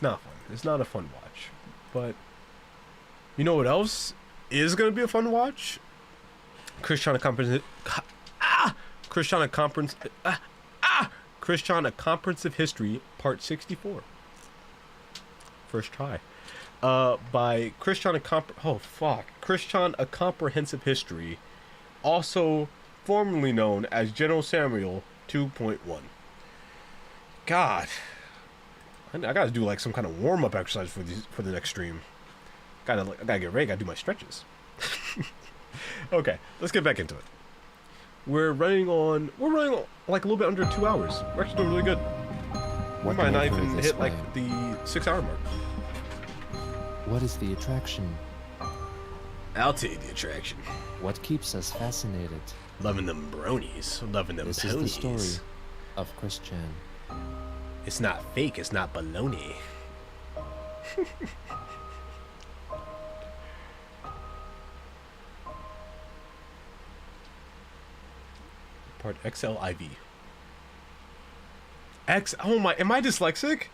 it's not fun. It's not a fun watch. But you know what else is gonna be a fun watch? Christiana Comprehensive History Part 64. First try. By Christiana Comprehensive History, also formerly known as General Samuel 2.1. God, I gotta do like some kind of warm-up exercise for the next stream. I gotta get ready. Gotta do my stretches. Okay, let's get back into it. We're running on like a little bit under 2 hours. We're actually doing really good. We might not even hit like the 6-hour mark. What is the attraction? I'll tell you the attraction. What keeps us fascinated? Loving them bronies, loving them This ponies. is the story of Christian. It's not fake, it's not baloney. Part XLIV. Oh my, am I dyslexic?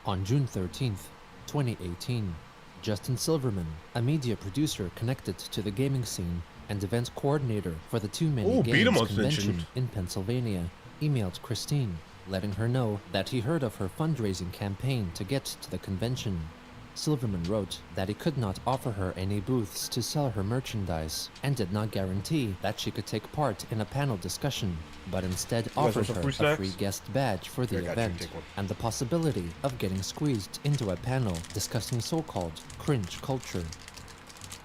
On June 13th, 2018, Justin Silverman, a media producer connected to the gaming scene and event coordinator for the Too Many Games convention in Pennsylvania, emailed Christine, letting her know that he heard of her fundraising campaign to get to the convention. Silverman wrote that he could not offer her any booths to sell her merchandise and did not guarantee that she could take part in a panel discussion, but instead offered her a free guest badge for the event and the possibility of getting squeezed into a panel discussing so-called cringe culture.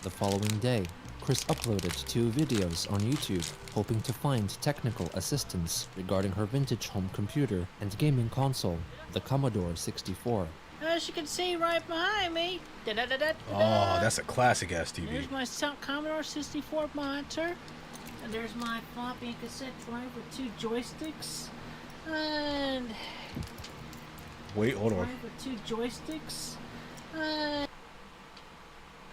The following day, Chris uploaded 2 videos on YouTube, hoping to find technical assistance regarding her vintage home computer and gaming console, the Commodore 64. As you can see right behind me, Oh, that's a classic ass TV. There's my Commodore 64 monitor, and there's my floppy and cassette drive with 2 joysticks, and wait, hold on. With 2 joysticks,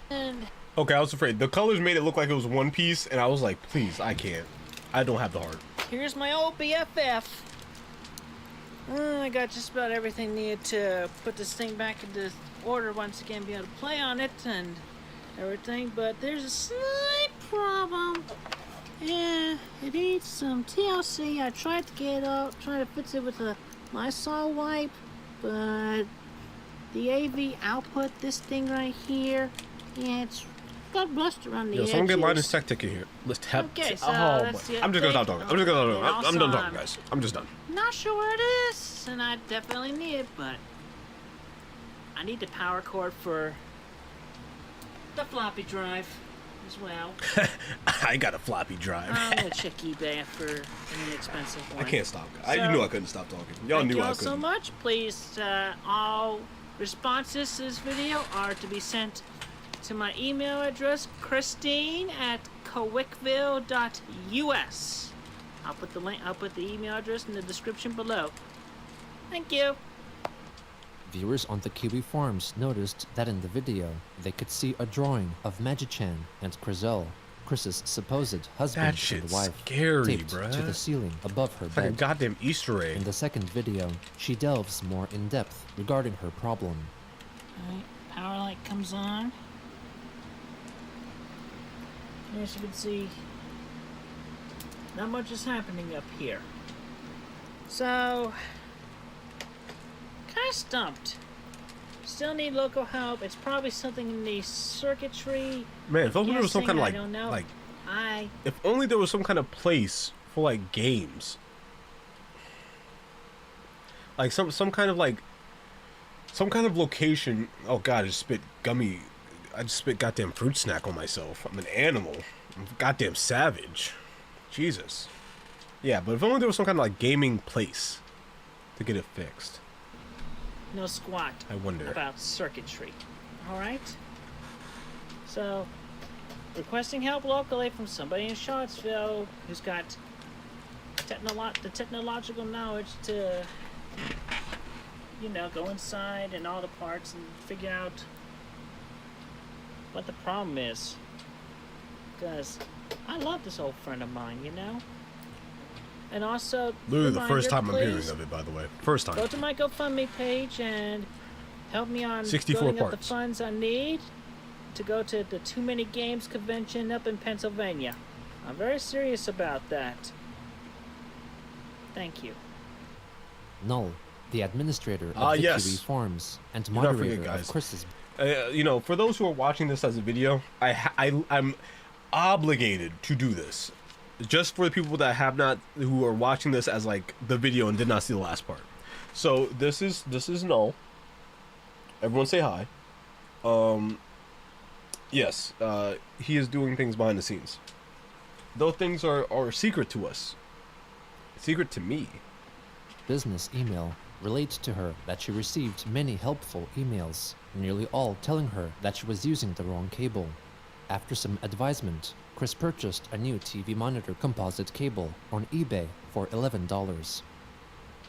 and okay, I was afraid. The colors made it look like it was one piece, and I was like, please, I can't. I don't have the heart. here's my old BFF. I got just about everything needed to put this thing back into order once again, be able to play on it and everything, but there's a slight problem. Yeah, it needs some TLC. I tried to get it up, trying to fix it with a Lysol wipe, but the AV output, this thing right here, yeah, it's got rust around the edges. Someone get Linus Tech ticket here. Let's have. Okay, so that's I'm just gonna stop talking. I'm done talking, I'm guys. I'm just done. not sure where it is, and I definitely need it, but I need the power cord for the floppy drive as well. I got a floppy drive. I'm gonna check eBay for an inexpensive one. I can't stop. You knew I couldn't stop talking. Y'all knew I couldn't. Thank you all so much. Please, all responses to this video are to be sent to my email address, christine@cowickville.us. I'll put the link. I'll put the email address in the description below. Thank you. Viewers on the Kiwi Farms noticed that in the video, they could see a drawing of Magichan and Crizel, Chris's supposed husband and wife, scary, taped bruh. to the ceiling above her It's like a bed. goddamn Easter egg. In the second video, she delves more in depth regarding her problem. Alright, power light comes on. As you can see, not much is happening up here. So, kind of stumped. Still need local help. It's probably something in the circuitry. Man, if only there was some kind of I don't know. if only there was some kind of place for like games. Like some kind of location. Oh god, I just spit goddamn fruit snack on myself. I'm an animal. I'm a goddamn savage. Jesus. Yeah, but if only there was some kind of like gaming place to get it fixed. No squat. I wonder about circuitry. Alright? So, requesting help locally from somebody in Charlottesville who's got the technological knowledge to, you know, go inside and all the parts and figure out what the problem is. Because I love this old friend of mine, you know? And also, literally the first time please, I'm hearing of it, by the way. First time. Go to my GoFundMe page and help me on 64 building up parts. the funds I need to go to the Too Many Games convention up in Pennsylvania. I'm very serious about that. Thank you. Null, the administrator of the yes. Kiwi Forums and Do not moderator forget, guys. of Chris's. You know, for those who are watching this as a video, I'm obligated to do this. Just for the people that have not, who are watching this as like the video and did not see the last part. So this is Null. Everyone say hi. Yes, he is doing things behind the scenes. Those things are secret to us. Secret to me. Business email relates to her that she received many helpful emails, nearly all telling her that she was using the wrong cable. After some advisement, Chris purchased a new TV monitor composite cable on eBay for $11.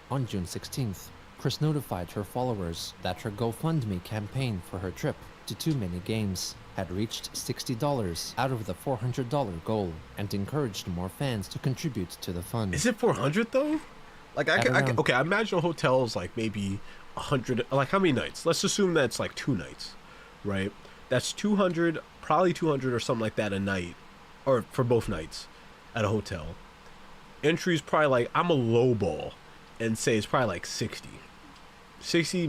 On June 16th, Chris notified her followers that her GoFundMe campaign for her trip to Too Many Games had reached $60 out of the $400 goal and encouraged more fans to contribute to the fund. Is it 400 though? Like okay, I imagine a hotel's like maybe 100. Like how many nights? Let's assume that's like 2 nights, right? That's 200, probably 200 or something like that a night, or for both nights at a hotel. Entry's probably like, I'm a lowball and say it's probably like 60. 60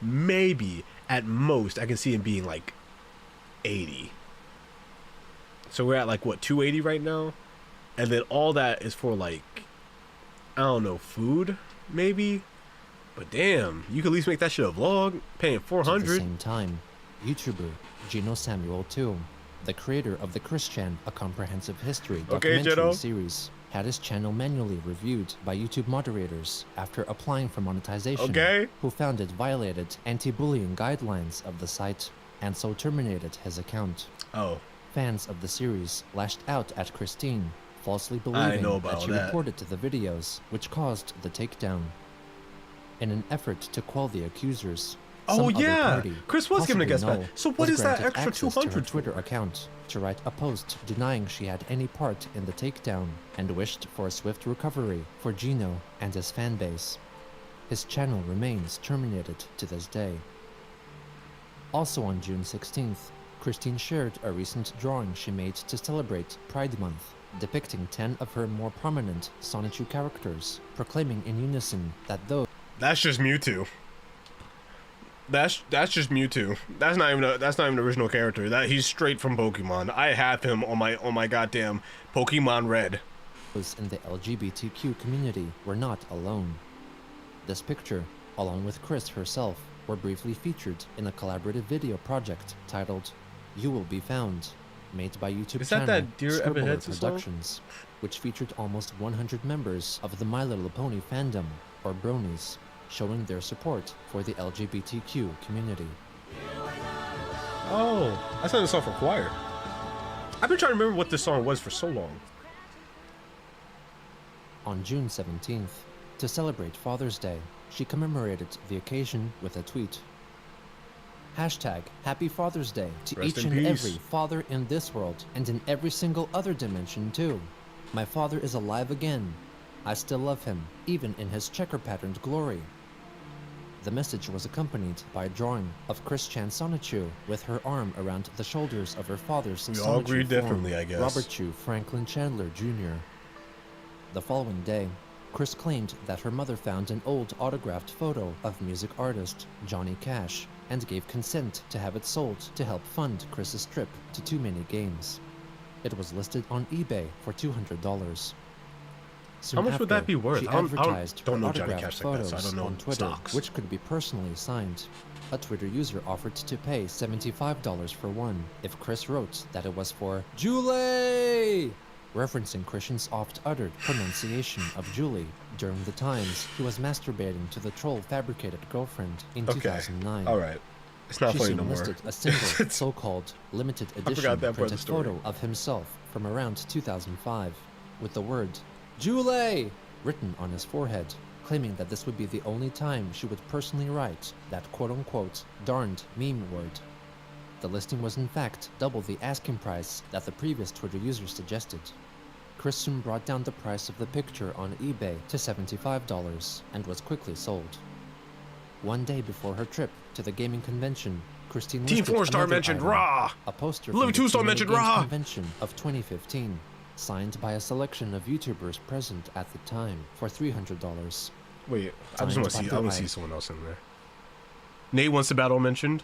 maybe at most. I can see it being like 80. So we're at like what, 280 right now, and then all that is for like, I don't know, food maybe. But damn, you could at least make that shit a vlog, paying 400. At the same time, YouTuber Gino Samuel 2, the creator of the Chris Chan, A Comprehensive History documentary series, had his channel manually reviewed by YouTube moderators after applying for monetization, who found it violated anti-bullying guidelines of the site and so terminated his account. Fans of the series lashed out at Christine, falsely believing that she reported to the videos, which caused the takedown. In an effort to quell the accusers, Chris was given a guest back. So what is that extra 200 to her Twitter account to write a post denying she had any part in the takedown and wished for a swift recovery for Gino and his fan base. His channel remains terminated to this day. Also on June 16th, Christine shared a recent drawing she made to celebrate Pride Month, depicting 10 of her more prominent Sonichu characters, proclaiming in unison that those... That's just Mewtwo. That's just Mewtwo. That's not even an original character. That he's straight from Pokemon. I have him on my goddamn Pokemon Red. Those in the LGBTQ community were not alone. This picture, along with Chris herself, were briefly featured in a collaborative video project titled "You Will Be Found," made by YouTube channel Scribbler Productions, which featured almost 100 members of the My Little Pony fandom, or bronies, showing their support for the LGBTQ community. Oh, I sang this song for choir. I've been trying to remember what this song was for so long. On June 17th, to celebrate Father's Day, she commemorated the occasion with a tweet. Hashtag Happy Father's Day to each and every father in this world and in every single other dimension too. My father is alive again. I still love him, even in his checker-patterned glory. The message was accompanied by a drawing of Chris Chan Sonichu with her arm around the shoulders of her father's Sonichu form, I guess. Robert Chu Franklin Chandler Jr. The following day, Chris claimed that her mother found an old autographed photo of music artist Johnny Cash and gave consent to have it sold to help fund Chris's trip to Too Many Games. It was listed on eBay for $200. How much would that be worth? She advertised her autographed photos on Twitter, which could be personally signed. A Twitter user offered to pay $75 for one if Chris wrote that it was for Julie, referencing Christian's oft-uttered pronunciation of Julie during the times he was masturbating to the troll-fabricated girlfriend in 2009. Alright. It's not funny no more. She soon listed a single, so-called limited edition printed photo of himself from around 2005 with the word Julie written on his forehead, claiming that this would be the only time she would personally write that quote-unquote darned meme word. The listing was in fact double the asking price that the previous Twitter user suggested. Chris soon brought down the price of the picture on eBay to $75 and was quickly sold. One day before her trip to the gaming convention, Christine Team listed 4-star another mentioned item, Raw. a poster Living from the 2-star Too Many mentioned Games Raw. Convention of 2015, signed by a selection of YouTubers present at the time for $300. Wait, I just want to see. I want to see someone else in there. Nate wants the battle mentioned.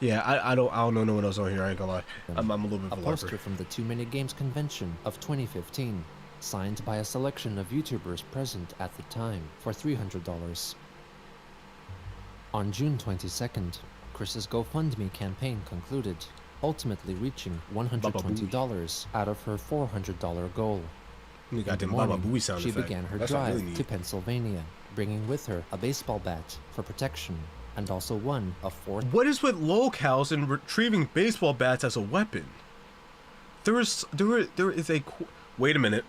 Yeah, I don't know no one else on here. I ain't gonna lie. I'm a little bit of a poster from the Too Many Games Convention of 2015, signed by a selection of YouTubers present at the time for $300. On June 22nd, Chris's GoFundMe campaign concluded, ultimately reaching $120 out of her $400 goal. In the morning, she began her drive to Pennsylvania, bringing with her a baseball bat for protection, and also one of 4. What is with locales and retrieving baseball bats as a weapon? There is a. Wait a minute.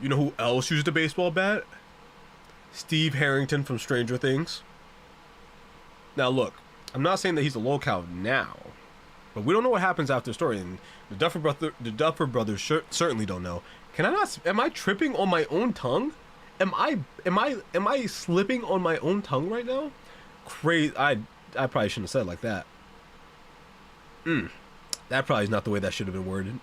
You know who else used a baseball bat? Steve Harrington from Stranger Things. Now look, I'm not saying that he's a locale now, but we don't know what happens after the story, and the Duffer brothers certainly don't know. Can I not? Am I tripping on my own tongue? Am I slipping on my own tongue right now? Crazy. I probably shouldn't have said it like that. That probably is not the way that should have been worded.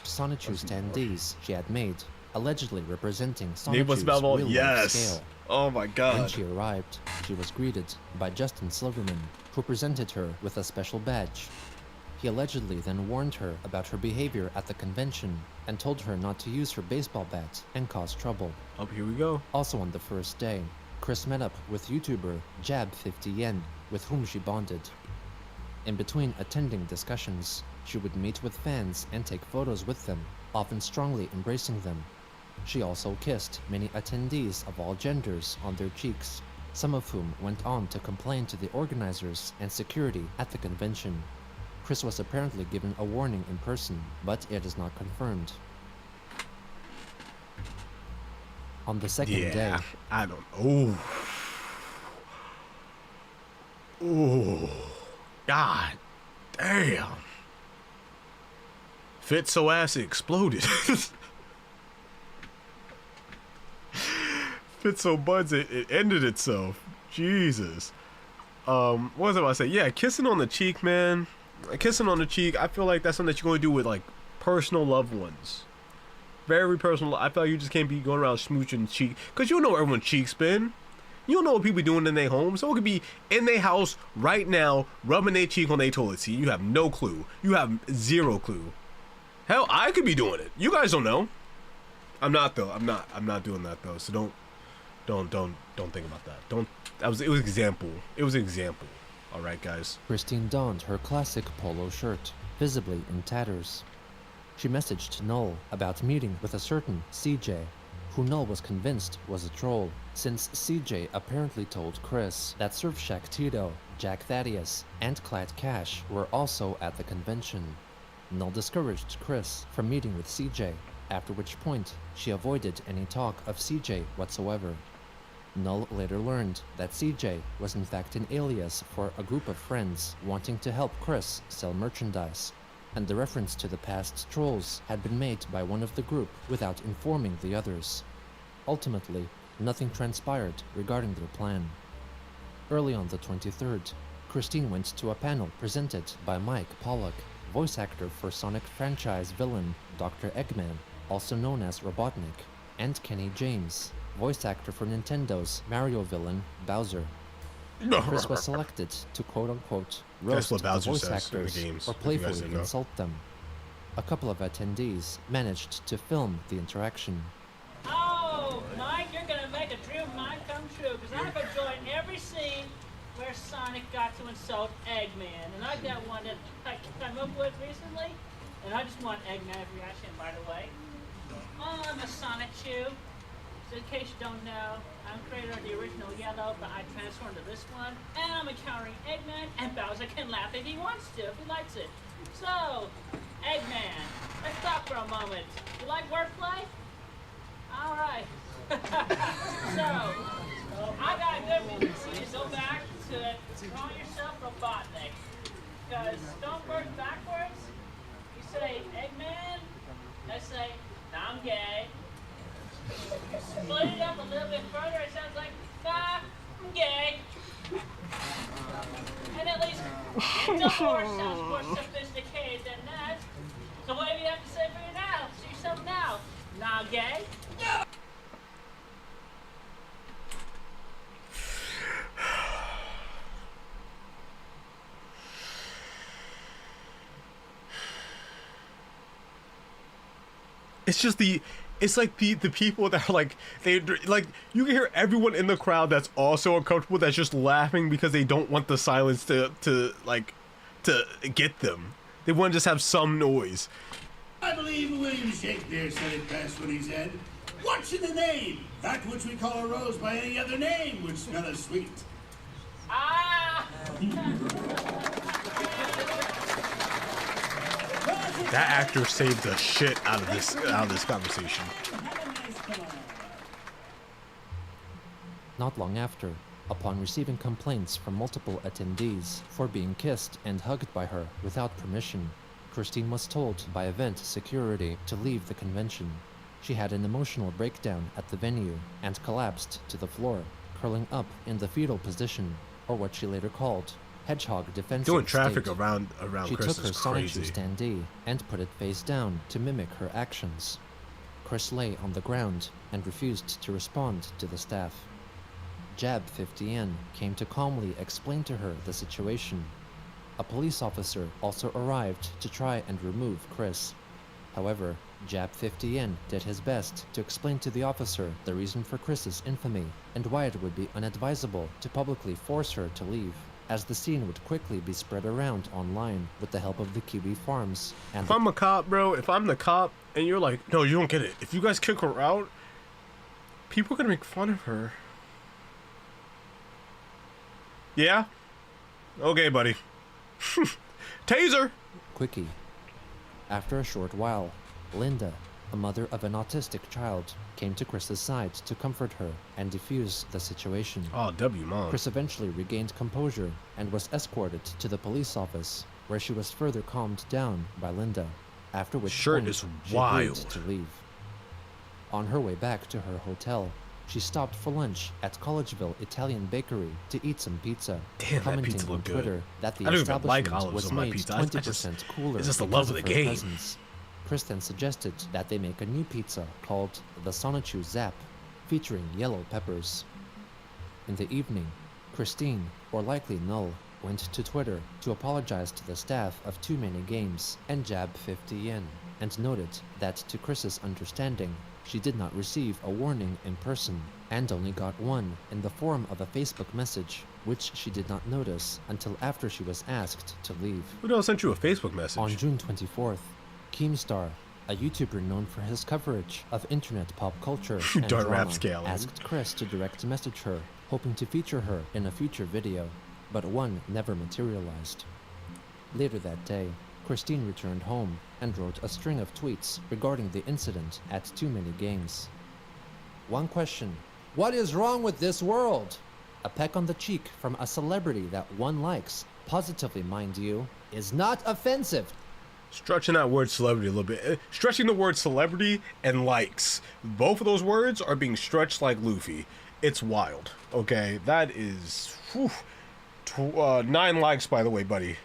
Sonichu standees she had made, allegedly representing Sonichu's real-life scale. Oh my god. When she arrived, she was greeted by Justin Silverman, who presented her with a special badge. He allegedly then warned her about her behavior at the convention and told her not to use her baseball bat and cause trouble. Oh, here we go. Also on the first day, Chris met up with YouTuber Jab50Yen, with whom she bonded. In between attending discussions, she would meet with fans and take photos with them, often strongly embracing them. She also kissed many attendees of all genders on their cheeks, some of whom went on to complain to the organizers and security at the convention. Chris was apparently given a warning in person, but it is not confirmed. On the second day... I don't... Oh, god damn. Fit so ass it exploded. Fit so buds it ended itself. Jesus. What was I about to say? Yeah, kissing on the cheek, man. Kissing on the cheek, I feel like that's something that you're going to do with like personal loved ones. Very personal. I feel like you just can't be going around smooching cheek, because you don't know where everyone's cheeks been. You don't know what people be doing in their homes. Someone could be in their house right now rubbing their cheek on their toilet seat. You have no clue. You have zero clue. Hell, I could be doing it. You guys don't know. I'm not though. I'm not doing that though. So don't think about that. It was example. It was an example. All right, guys. Christine donned her classic polo shirt, visibly in tatters. She messaged Null about meeting with a certain CJ, who Null was convinced was a troll, since CJ apparently told Chris that Surf Shack Tito, Jack Thaddeus, and Clat Cash were also at the convention. Null discouraged Chris from meeting with CJ, after which point she avoided any talk of CJ whatsoever. Null later learned that CJ was in fact an alias for a group of friends wanting to help Chris sell merchandise, and the reference to the past trolls had been made by one of the group without informing the others. Ultimately, nothing transpired regarding their plan. Early on the 23rd, Christine went to a panel presented by Mike Pollock, voice actor for Sonic franchise villain Dr. Eggman, also known as Robotnik, and Kenny James, voice actor for Nintendo's Mario villain Bowser. Chris was selected to quote-unquote roast the voice actors or playfully insult them. A couple of attendees managed to film the interaction. Oh, Mike, you're gonna make a dream of mine come true, because I've enjoyed every scene where Sonic got to insult Eggman, and I got one that I came up with recently, and I just want Eggman's reaction, by the way. Oh, I'm a Sonic Chew. So in case you don't know, I'm creator of the original Yellow, but I transformed to this one, and I'm encountering Eggman, and Bowser can laugh if he wants to, if he likes it. So, Eggman, let's talk for a moment. You like wordplay? All right. So, I got a good reason for you to go back to call yourself Robotnik. Because don't work backwards. You say Eggman, I say, nah, I'm gay. Split it up a little bit further, it sounds like, nah, I'm gay. And at least Dumbledore sounds more sophisticated than that. So what do you have to say for you now? See yourself now. Nah, gay. It's like the people that are like, you can hear everyone in the crowd that's also uncomfortable that's just laughing because they don't want the silence to get them. They want to just have some noise. I believe William Shakespeare said it best when he said, "What's in the name? That which we call a rose by any other name would smell as sweet." Ah! That actor saved the shit out of this conversation. Not long after, upon receiving complaints from multiple attendees for being kissed and hugged by her without permission, Christine was told by event security to leave the convention. She had an emotional breakdown at the venue and collapsed to the floor, curling up in the fetal position, or what she later called hedgehog defensive doing traffic state. around She Chris took her is crazy. Sonichu standee and put it face down to mimic her actions. Chris lay on the ground and refused to respond to the staff. Jab 50N came to calmly explain to her the situation. A police officer also arrived to try and remove Chris. However, Jab 50N did his best to explain to the officer the reason for Chris's infamy and why it would be unadvisable to publicly force her to leave, as the scene would quickly be spread around online with the help of the Kiwi Farms. And if I'm a cop, bro, if I'm the cop and you're like, no, you don't get it. If you guys kick her out, people are gonna make fun of her. Yeah? Okay, buddy. Taser! Quickie. After a short while, Linda, a mother of an autistic child, came to Chris's side to comfort her and defuse the situation. Oh, W, Mom. Chris eventually regained composure and was escorted to the police office, where she was further calmed down by Linda, after which Shirt point is she wild. agreed to leave. On her way back to her hotel, she stopped for lunch at Collegeville Italian Bakery to eat some pizza, Damn, that commenting pizza on looked Twitter good. that the I don't even like establishment olives was on my made pizza. 20% cooler it's just the because love of the her game. presence. Chris then suggested that they make a new pizza called the Sonichu Zap, featuring yellow peppers. In the evening, Christine, or likely Null, went to Twitter to apologize to the staff of Too Many Games and Jab 50 Yen, and noted that to Chris's understanding, she did not receive a warning in person, and only got one in the form of a Facebook message, which she did not notice until after she was asked to leave. Who the hell sent you a Facebook message? On June 24th, Keemstar, a YouTuber known for his coverage of internet pop culture and Dark rap drama, scaling. asked Chris to direct message her, hoping to feature her in a future video, but one never materialized. Later that day, Christine returned home and wrote a string of tweets regarding the incident at Too Many Games. One question: what is wrong with this world? A peck on the cheek from a celebrity that one likes, positively mind you, is not offensive. Stretching that word celebrity a little bit. Stretching the word celebrity and likes. Both of those words are being stretched like Luffy. It's wild. Okay, that is... 9 likes, by the way, buddy.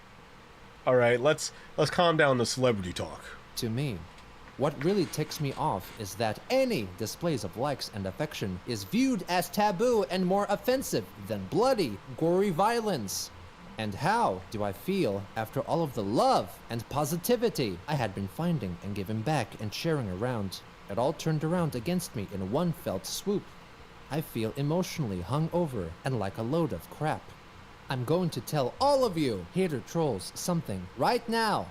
Alright, let's calm down the celebrity talk. To me, what really ticks me off is that any displays of likes and affection is viewed as taboo and more offensive than bloody, gory violence. And how do I feel after all of the love and positivity I had been finding and giving back and sharing around? It all turned around against me in one felt swoop. I feel emotionally hung over and like a load of crap. I'm going to tell all of you hater trolls something right now.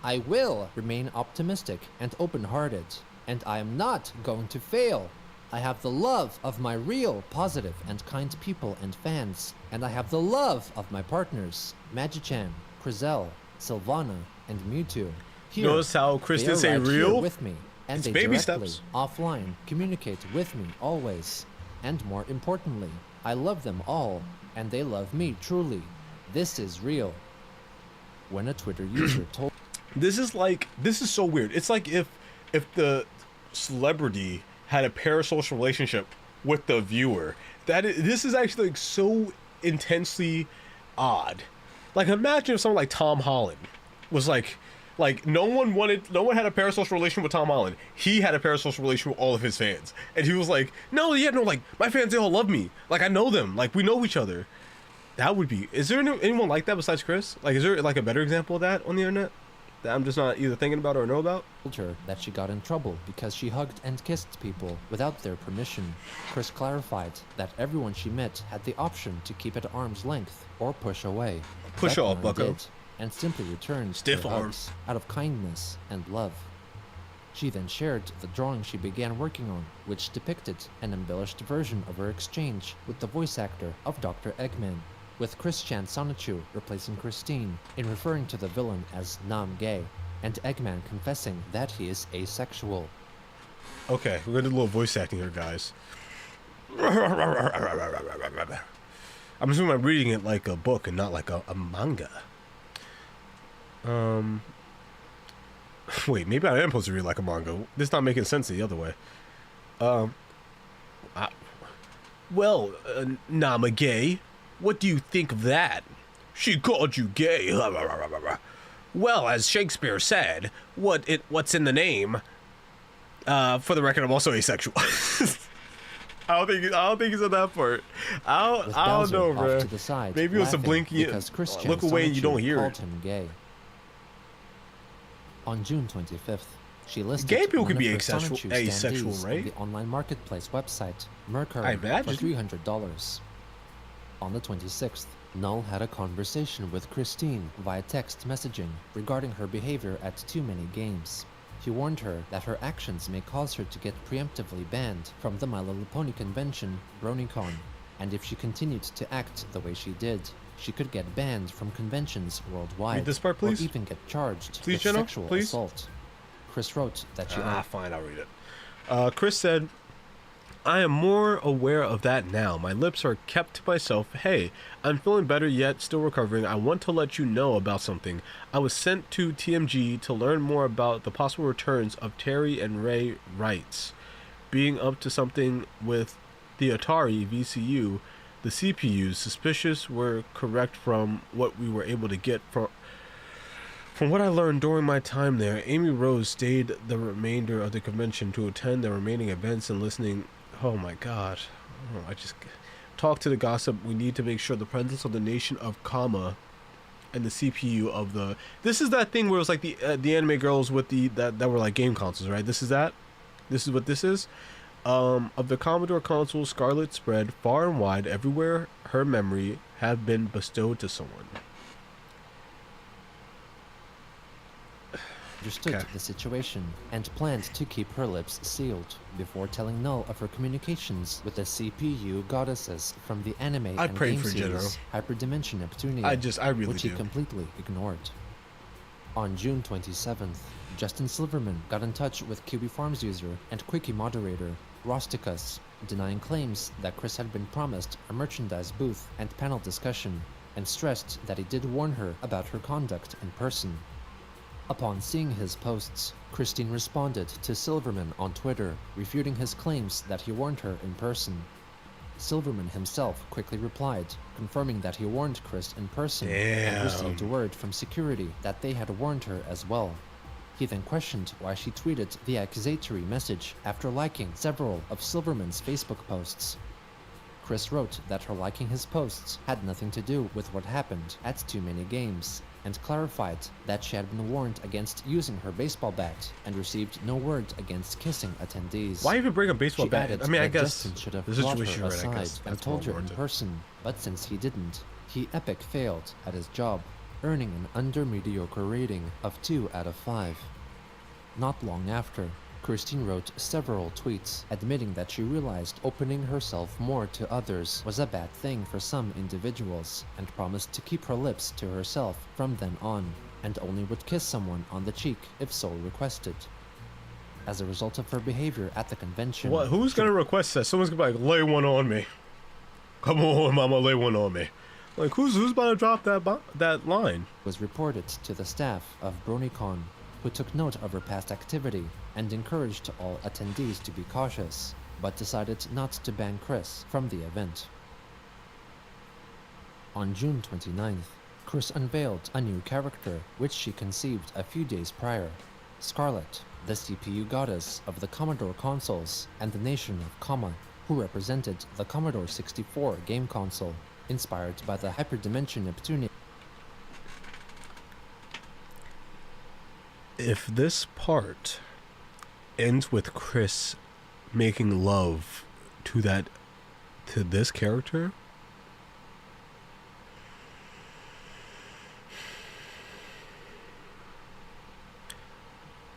I will remain optimistic and open-hearted, and I am not going to fail. I have the love of my real, positive, and kind people and fans, and I have the love of my partners, Magichan, Crizel, Sylvana, and Mewtwo. Here, Notice how Chris they are didn't say right here real? with me, And it's they baby directly, steps. offline, communicate with me always. And more importantly, I love them all, and they love me truly. This is real. When a Twitter user told... This is so weird. It's like if the celebrity had a parasocial relationship with the viewer. This is actually like so intensely odd. Like, imagine if someone like Tom Holland was like no one had a parasocial relation with Tom Holland. He had a parasocial relation with all of his fans, and he was like, no, like my fans, they all love me. Like, I know them. Like, we know each other. That would be. Is there anyone like that besides Chris? Like, is there like a better example of that on the internet that I'm just not either thinking about or know about? Told her that she got in trouble because she hugged and kissed people without their permission. Chris clarified that everyone she met had the option to keep at arm's length or push away. Push off, bucko. Did, and simply returned Stiff her arms hugs out of kindness and love. She then shared the drawing she began working on, which depicted an embellished version of her exchange with the voice actor of Dr. Eggman, with Christian Sonichu replacing Christine in referring to the villain as Nam-gay, and Eggman confessing that he is asexual. Okay, we're gonna do a little voice acting here, guys. I'm assuming I'm reading it like a book and not like a manga. Wait, maybe I am supposed to read like a manga. This is not making sense the other way. Nama gay. What do you think of that? She called you gay. Well, as Shakespeare said, what's in the name? For the record, I'm also asexual. I don't think he said that part. I don't know, bro. Maybe it was a blinky. Look away and you don't hear it. Him gay. On June 25th, she listed gay people one can of be her asexual, standees right? on the online marketplace website Mercari I imagine. for $300. On the 26th, Null had a conversation with Christine via text messaging regarding her behavior at Too Many Games. He warned her that her actions may cause her to get preemptively banned from the My Little Pony convention, BronyCon, and if she continued to act the way she did, she could get banned from conventions worldwide. Read this part, please. Or even get charged please, with Jenna, sexual please. assault. Chris wrote that she... Fine, I'll read it. Chris said, I am more aware of that now. My lips are kept to myself. Hey, I'm feeling better yet still recovering. I want to let you know about something. I was sent to TMG to learn more about the possible returns of Terry and Ray Wrights. Being up to something with the Atari VCU, the CPUs suspicious were correct from what we were able to get from what I learned during my time there. Amy Rose stayed the remainder of the convention to attend the remaining events and listening. Oh my god. I just talk to the gossip. We need to make sure the presence of the nation of Kama and the CPU of the... This is that thing where it was like the anime girls with that were like game consoles, right? This is that? This is what this is? Of the Commodore console, Scarlet spread far and wide everywhere. Her memory have been bestowed to someone. Understood the situation and planned to keep her lips sealed before telling Null of her communications with the CPU goddesses from the anime and game series Hyperdimension Neptunia, I really which he completely ignored. On June 27th, Justin Silverman got in touch with Kiwi Farms user and Quickie moderator Rosticus, denying claims that Chris had been promised a merchandise booth and panel discussion, and stressed that he did warn her about her conduct in person. Upon seeing his posts, Christine responded to Silverman on Twitter, refuting his claims that he warned her in person. Silverman himself quickly replied, confirming that he warned Chris in person and received word from security that they had warned her as well. He then questioned why she tweeted the accusatory message after liking several of Silverman's Facebook posts. Chris wrote that her liking his posts had nothing to do with what happened at Too Many Games, and clarified that she had been warned against using her baseball bat and received no word against kissing attendees. Why even bring a baseball bat? I mean, I guess Justin should have the brought situation her right, I aside guess and told her in person, but since he didn't, he epic failed at his job, earning an under-mediocre rating of 2 out of 5. Not long after, Christine wrote several tweets admitting that she realized opening herself more to others was a bad thing for some individuals, and promised to keep her lips to herself from then on, and only would kiss someone on the cheek if so requested. as a result of her behavior at the convention. What? Who's gonna request that? Someone's gonna be like, lay one on me. Come on, mama, lay one on me. Like, who's about to drop that line? Was reported to the staff of BronyCon, who took note of her past activity and encouraged all attendees to be cautious, but decided not to ban Chris from the event. On June 29th, Chris unveiled a new character which she conceived a few days prior, Scarlet, the CPU goddess of the Commodore consoles and the nation of Kama, who represented the Commodore 64 game console, inspired by the Hyperdimension Neptunia. If this part ends with Chris making love to this character,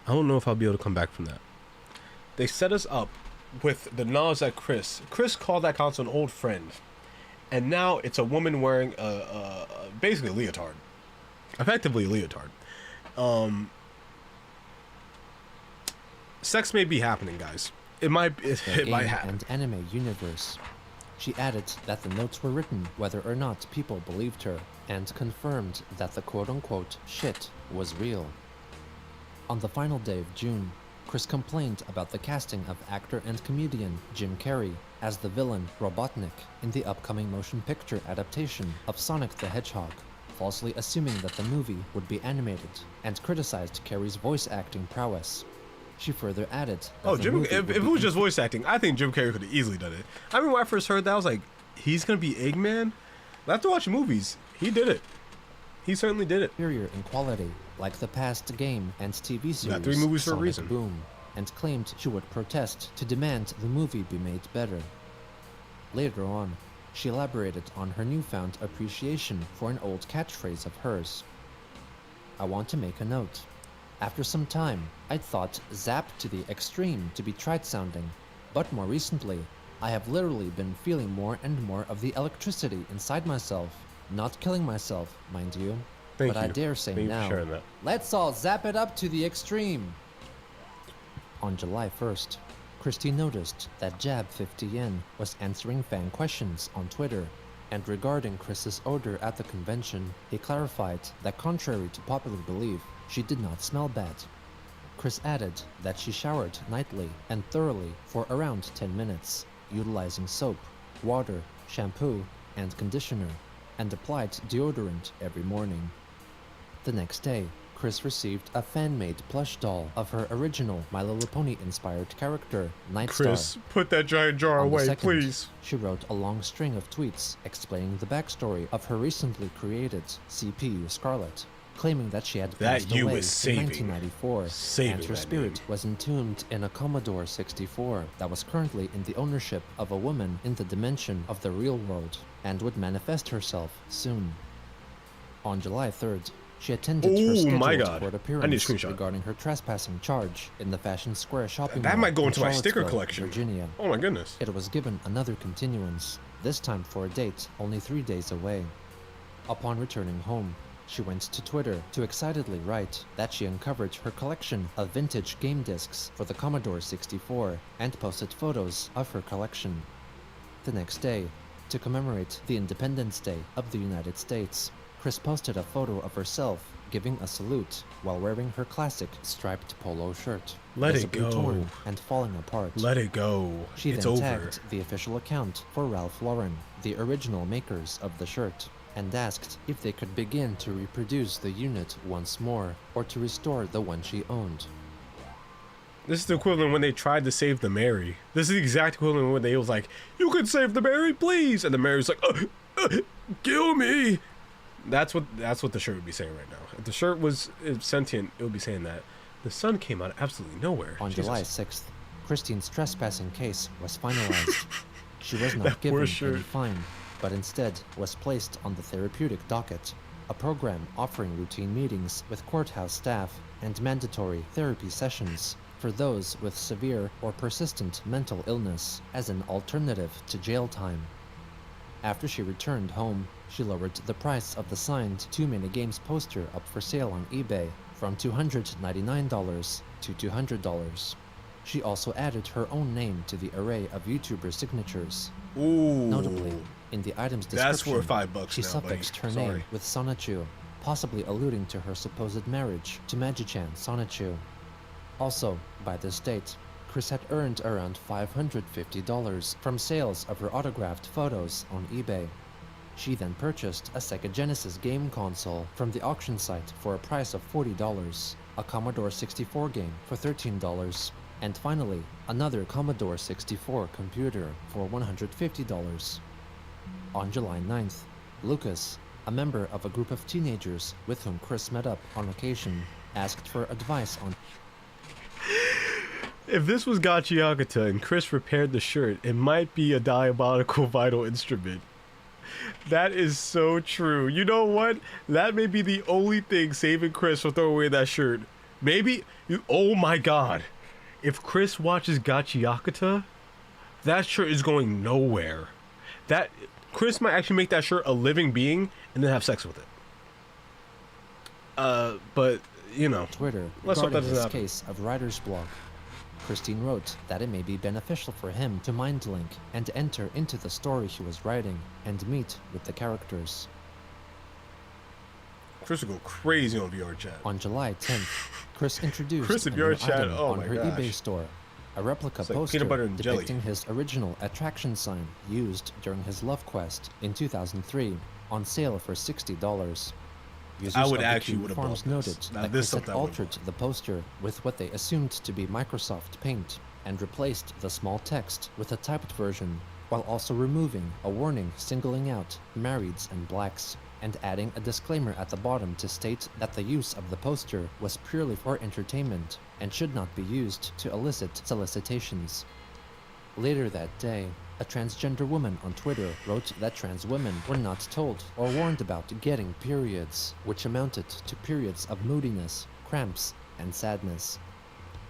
I don't know if I'll be able to come back from that. They set us up with the knowledge that Chris called that console an old friend, and now it's a woman wearing basically a leotard, effectively a leotard. Sex may be happening, guys. It might happen. And anime universe. She added that the notes were written whether or not people believed her, and confirmed that the quote-unquote shit was real. On the final day of June, Chris complained about the casting of actor and comedian Jim Carrey as the villain Robotnik in the upcoming motion picture adaptation of Sonic the Hedgehog, falsely assuming that the movie would be animated, and criticized Carrey's voice acting prowess. She further added that if it was just voice acting, I think Jim Carrey could have easily done it. I remember when I first heard that, I was like, he's gonna be Eggman? I have to watch movies. He did it. He certainly did it. Superior in quality, like the past game and TV series got 3 movies for a Sonic reason. Boom, and claimed she would protest to demand the movie be made better. Later on, she elaborated on her newfound appreciation for an old catchphrase of hers. I want to make a note. After some time, I'd thought zap to the extreme to be trite sounding, but more recently, I have literally been feeling more and more of the electricity inside myself, not killing myself, mind you, Thank but you. I dare say Thank you for now, sharing that. let's all zap it up to the extreme. On July 1st, Christie noticed that Jab50Yen was answering fan questions on Twitter, and regarding Chris's odor at the convention, he clarified that contrary to popular belief, she did not smell bad. Chris added that she showered nightly and thoroughly for around 10 minutes, utilizing soap, water, shampoo, and conditioner, and applied deodorant every morning. The next day, Chris received a fan-made plush doll of her original My Little Pony-inspired character, Nightstar. Chris, put that giant jar On the away, 2nd, please. She wrote a long string of tweets explaining the backstory of her recently created CPU Scarlet, claiming that she had passed away in 1994, and her spirit was entombed in a Commodore 64 that was currently in the ownership of a woman in the dimension of the real world, and would manifest herself soon. On July 3rd, she attended her scheduled court appearance regarding her trespassing charge in the Fashion Square shopping mall. That might go into my sticker Charlottesville, collection. Virginia. Oh my goodness. It was given another continuance, this time for a date only 3 days away. Upon returning home, she went to Twitter to excitedly write that she uncovered her collection of vintage game discs for the Commodore 64 and posted photos of her collection. The next day, to commemorate the Independence Day of the United States, Chris posted a photo of herself giving a salute while wearing her classic striped polo shirt. Let it visibly go. torn and falling apart. Let it go. She It's then over. tagged the official account for Ralph Lauren, the original makers of the shirt, and asked if they could begin to reproduce the unit once more, or to restore the one she owned. This is the equivalent when they tried to save the Mary. This is the exact equivalent when they was like, "You could save the Mary, please," and the Mary's like, "Kill me." That's what the shirt would be saying right now. If the shirt was sentient, it would be saying that. The sun came out of absolutely nowhere. On Jesus. July 6th, Christine's trespassing case was finalized. She was not That poor given shirt. any fine, but instead was placed on the therapeutic docket, a program offering routine meetings with courthouse staff and mandatory therapy sessions for those with severe or persistent mental illness as an alternative to jail time. After she returned home, she lowered the price of the signed Too Many Games poster up for sale on eBay from $299 to $200. She also added her own name to the array of YouTuber signatures. Ooh. Notably, in the item's description, that's worth $5 she now, suffixed her buddy. name with Sonichu, possibly alluding to her supposed marriage to Magi-chan Sonichu. Also, by this date, Chris had earned around $550 from sales of her autographed photos on eBay. She then purchased a Sega Genesis game console from the auction site for a price of $40, a Commodore 64 game for $13, and finally, another Commodore 64 computer for $150. On July 9th, Lucas, a member of a group of teenagers with whom Chris met up on occasion, asked for advice on... If this was Gachiakata and Chris repaired the shirt, it might be a diabolical vital instrument. That is so true. You know what? That may be the only thing saving Chris from throwing away that shirt. Maybe... Oh my god. If Chris watches Gachiakata, that shirt is going nowhere. That... Chris might actually make that shirt a living being and then have sex with it. But, you know. Twitter, let's hope that doesn't this happen. case of writer's block. Christine wrote that it may be beneficial for him to mind link and enter into the story he was writing and meet with the characters. Chris will go crazy on VR chat. On July 10th, Chris introduced Chris in a new VR chat, item oh on my her gosh. eBay store, a replica It's like poster peanut butter and jelly. depicting his original attraction sign used during his Love Quest in 2003, on sale for $60. Users I would of the actually two would have forums bought this. noted Now, that this Chris had something I would have altered the poster with what they assumed to be Microsoft Paint and replaced the small text with a typed version, while also removing a warning singling out marrieds and blacks, and adding a disclaimer at the bottom to state that the use of the poster was purely for entertainment and should not be used to elicit solicitations. Later that day, a transgender woman on Twitter wrote that trans women were not told or warned about getting periods, which amounted to periods of moodiness, cramps, and sadness.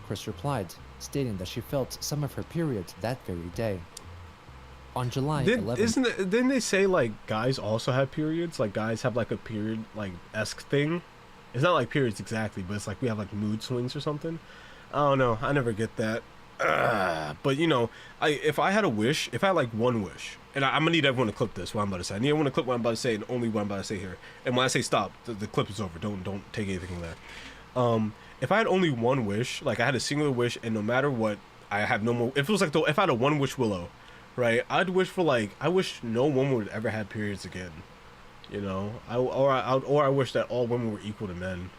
Chris replied, stating that she felt some of her period that very day. On July 11th... Didn't they say, like, guys also have periods? Like, guys have, like, a period, like, esque thing? It's not like periods exactly, but it's like we have, like, mood swings or something. I don't know. I never get that. But, you know, if I had a wish, if I had, like, one wish, and I'm gonna need everyone to clip this, what I'm about to say. I need everyone to clip what I'm about to say and only what I'm about to say here. And when I say stop, the clip is over. Don't take anything from that. If I had only one wish, like, I had a singular wish, and no matter what, I have no more... If it was like, if I had a one wish willow, right, I'd wish for, like, I wish no woman would ever have periods again. You know? Or I wish that all women were equal to men.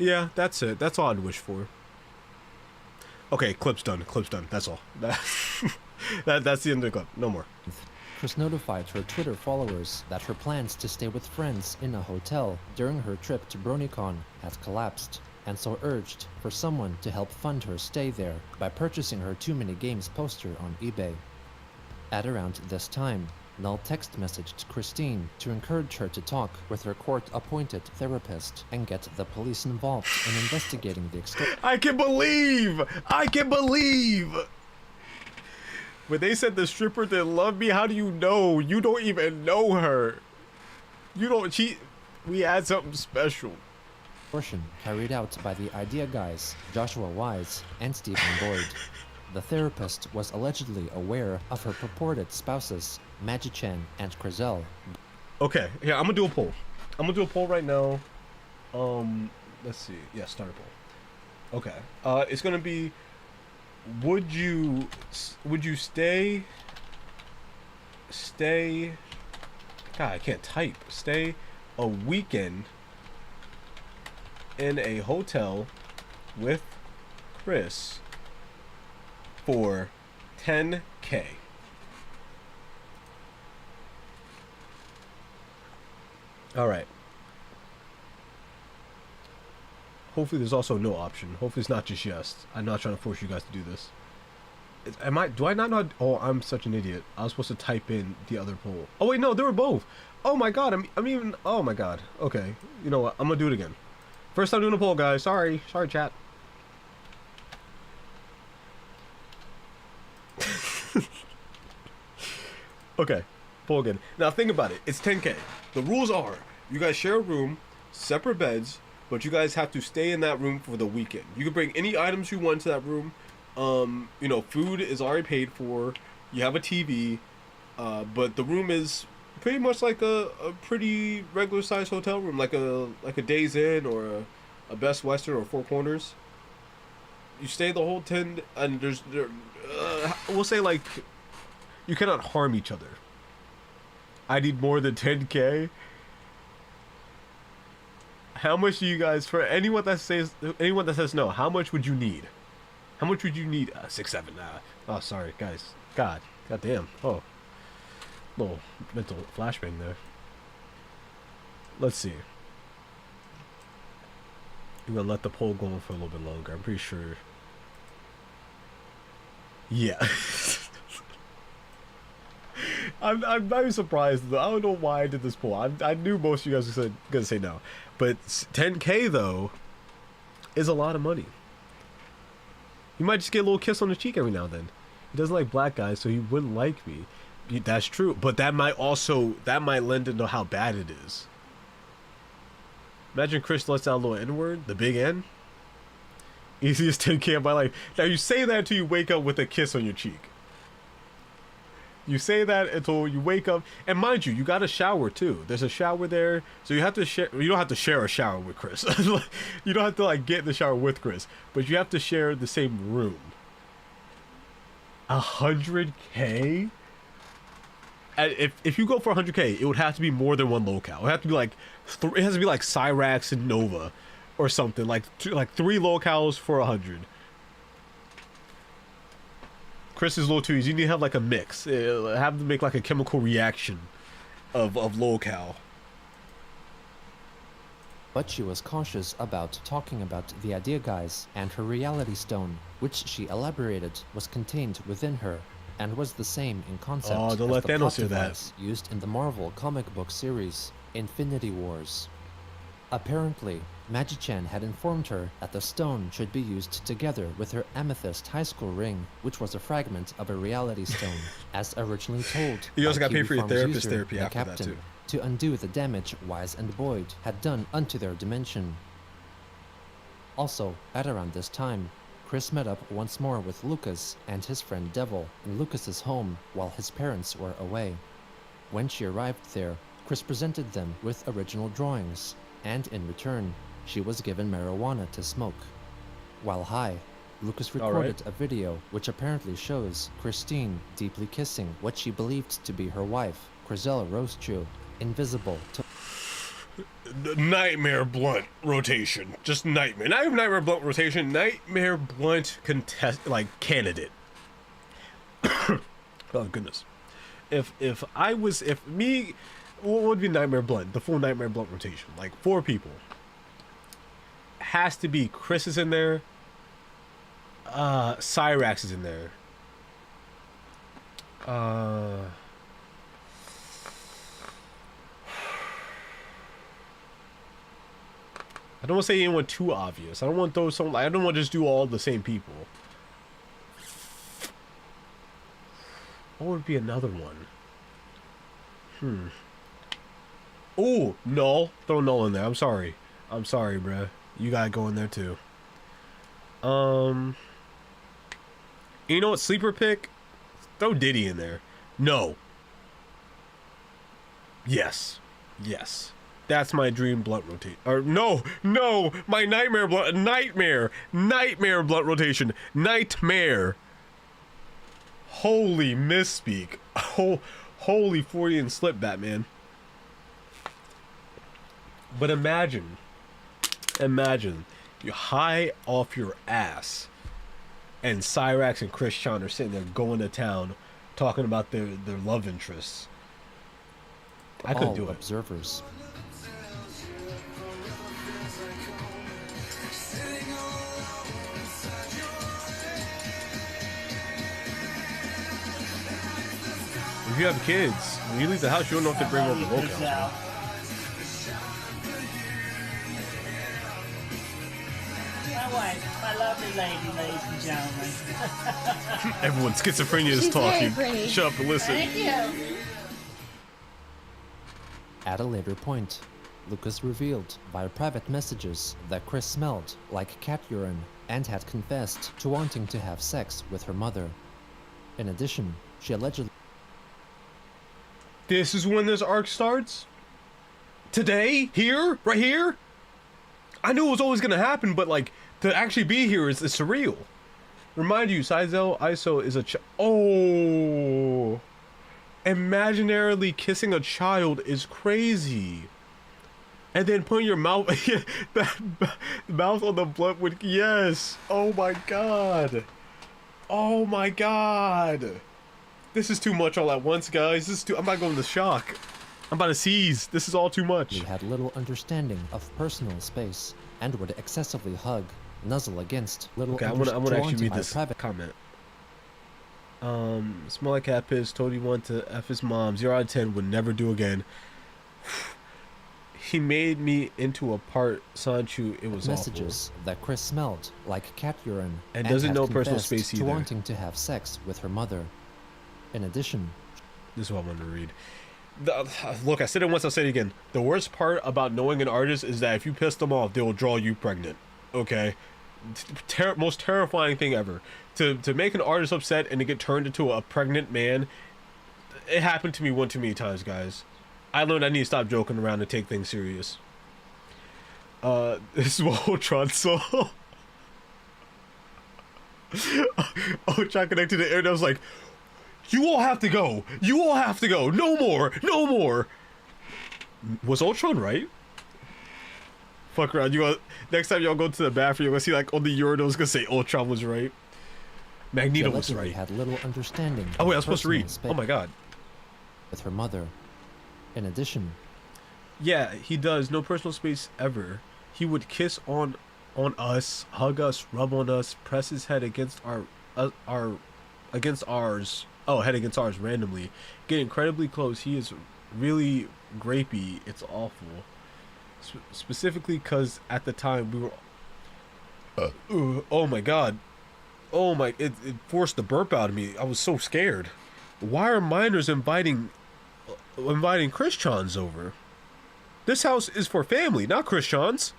Yeah, that's it. That's all I'd wish for. Okay, clip's done. Clip's done. That's all. That's the end of the clip. No more. Chris notified her Twitter followers that her plans to stay with friends in a hotel during her trip to BronyCon had collapsed, and so urged for someone to help fund her stay there by purchasing her Too Many Games poster on eBay. At around this time, Null text messaged Christine to encourage her to talk with her court-appointed therapist and get the police involved in investigating the extortion. I can believe! When they said the stripper didn't love me, how do you know? You don't even know her. You don't cheat. We had something special. Extortion carried out by the Idea Guys, Joshua Wise, and Stephen Boyd. The therapist was allegedly aware of her purported spouses, Magi-chan and Crizel. Okay, yeah, I'm gonna do a poll. I'm gonna do a poll right now. Let's see. Yeah, start a poll. Okay. It's gonna be, would you stay, God, I can't type. Stay a weekend in a hotel with Chris for $10K. All right. Hopefully there's also no option. Hopefully it's not just yes. I'm not trying to force you guys to do this. Do I not know? Oh, I'm such an idiot. I was supposed to type in the other poll. Oh wait, no, they were both. Oh my god, I'm even, oh my god. Okay, you know what? I'm gonna do it again. First time doing a poll, guys. Sorry, chat. Okay, poll again. Now think about it. It's $10K. The rules are: you guys share a room, separate beds, but you guys have to stay in that room for the weekend. You can bring any items you want to that room. You know, food is already paid for. You have a TV, but the room is pretty much like a pretty regular sized hotel room, like a Days Inn or a Best Western or Four Corners. You stay the whole 10, and we'll say like you cannot harm each other. I need more than 10K. How much do you guys, for anyone that says no, how much would you need? How much would you need? 6, 7. Oh, sorry, guys. God damn. Oh, little mental flashbang there. Let's see. I'm gonna let the poll go on for a little bit longer. I'm pretty sure. Yeah. I'm not even surprised though. I don't know why I did this poll. I knew most of you guys were gonna say no, but 10K though is a lot of money. You might just get a little kiss on the cheek every now and then. He doesn't like black guys, so he wouldn't like me. That's true, but that might lend into how bad it is. Imagine Chris lets out a little N-word, the big N. Easiest 10K of my life. Now you say that until you wake up with a kiss on your cheek. You say that until you wake up, and mind you, you got a shower too. There's a shower there, so you have to share. You don't have to share a shower with Chris. You don't have to like get in the shower with Chris, but you have to share the same room. 100K. And if you go for 100K, it would have to be more than one locale. It would have to be like it has to be like Cyrax and Nova, or something like 3 locales for 100. Chris is a little too easy. You need to have like a mix. Have to make like a chemical reaction of locale. But she was cautious about talking about the idea guys, and her reality stone, which she elaborated was contained within her and was the same in concept as the plot device used in the Marvel comic book series Infinity Wars. Apparently, Magi-chan had informed her that the stone should be used together with her amethyst high school ring, which was a fragment of a reality stone, as originally told. You also got paid for your therapist user, therapy after captain, that too. To undo the damage Wise and Boyd had done unto their dimension. Also, at around this time, Chris met up once more with Lucas and his friend Devil in Lucas's home while his parents were away. When she arrived there, Chris presented them with original drawings, and in return, she was given marijuana to smoke. While high, Lucas recorded a video which apparently shows Christine deeply kissing what she believed to be her wife, Crizella Rosechew, invisible to... Nightmare Blunt rotation. Just nightmare. Not even Nightmare Blunt rotation. Nightmare Blunt candidate. Oh goodness. If me, what would be Nightmare Blunt? The full Nightmare Blunt rotation. Like 4 people. Has to be Chris is in there. Cyrax is in there. I don't want to say anyone too obvious. I don't want those some. I don't want to just do all the same people. What would be another one? Oh, Null. Throw Null in there. I'm sorry, bruh. You gotta go in there too. You know what? Sleeper pick. Throw Diddy in there. No. Yes. That's my dream blunt rotation. Or no, my nightmare blunt, nightmare blunt rotation, nightmare. Holy misspeak. Holy Freudian slip, Batman. But imagine, you're high off your ass, and Cyrax and Chris Chan are sitting there going to town, talking about their love interests. I couldn't do it. Observers. If you have kids, when you leave the house, you don't know if to bring over the locales. My wife, my lovely lady, ladies and gentlemen. Everyone, schizophrenia is talking. Shut up and listen. Thank you. At a later point, Lucas revealed via private messages that Chris smelled like cat urine and had confessed to wanting to have sex with her mother. In addition, she allegedly... This is when this arc starts? Today? Here? Right here? I knew it was always gonna happen, but like, to actually be here is surreal. Remind you, Saizel Iso is a oh! Imaginarily kissing a child is crazy. And then putting your mouth, the mouth on the blood would, yes. Oh my god. Oh my god. This is too much all at once, guys. This is too, I'm about to go into shock. I'm about to seize. This is all too much. He had little understanding of personal space and would excessively hug, nuzzle against little... Okay, I want to actually read this comment. Smell like cat piss, told he wanted to F his mom. 0 out of 10, would never do again. He made me into a part Sanchu, it was messages awful. That Chris smelled like cat urine and doesn't know personal space either. To wanting to have sex with her mother. In addition... This is what I wanted to read. Look, I said it once, I'll say it again. The worst part about knowing an artist is that if you piss them off, they will draw you pregnant. Okay? Most terrifying thing ever. To make an artist upset and to get turned into a pregnant man, it happened to me one too many times, guys. I learned I need to stop joking around and take things serious. This is what Ultron saw. Ultron connected to the internet. I was like, you all have to go. You all have to go. No more. No more. Was Ultron right? Fuck around. Next time y'all go to the bathroom, you're gonna see like on the urinals gonna say Ultron was right. Magneto was right. Had little understanding. Oh wait, I was supposed to read. Oh my god. With her mother. In addition. Yeah, he does. No personal space ever. He would kiss on us, hug us, rub on us, press his head against against ours. Oh, head against ours randomly. Get incredibly close. He is really grapey. It's awful. Specifically because at the time we were... oh my god. Oh my... It forced the burp out of me. I was so scared. Why are minors inviting Christians over? This house is for family, not Christians.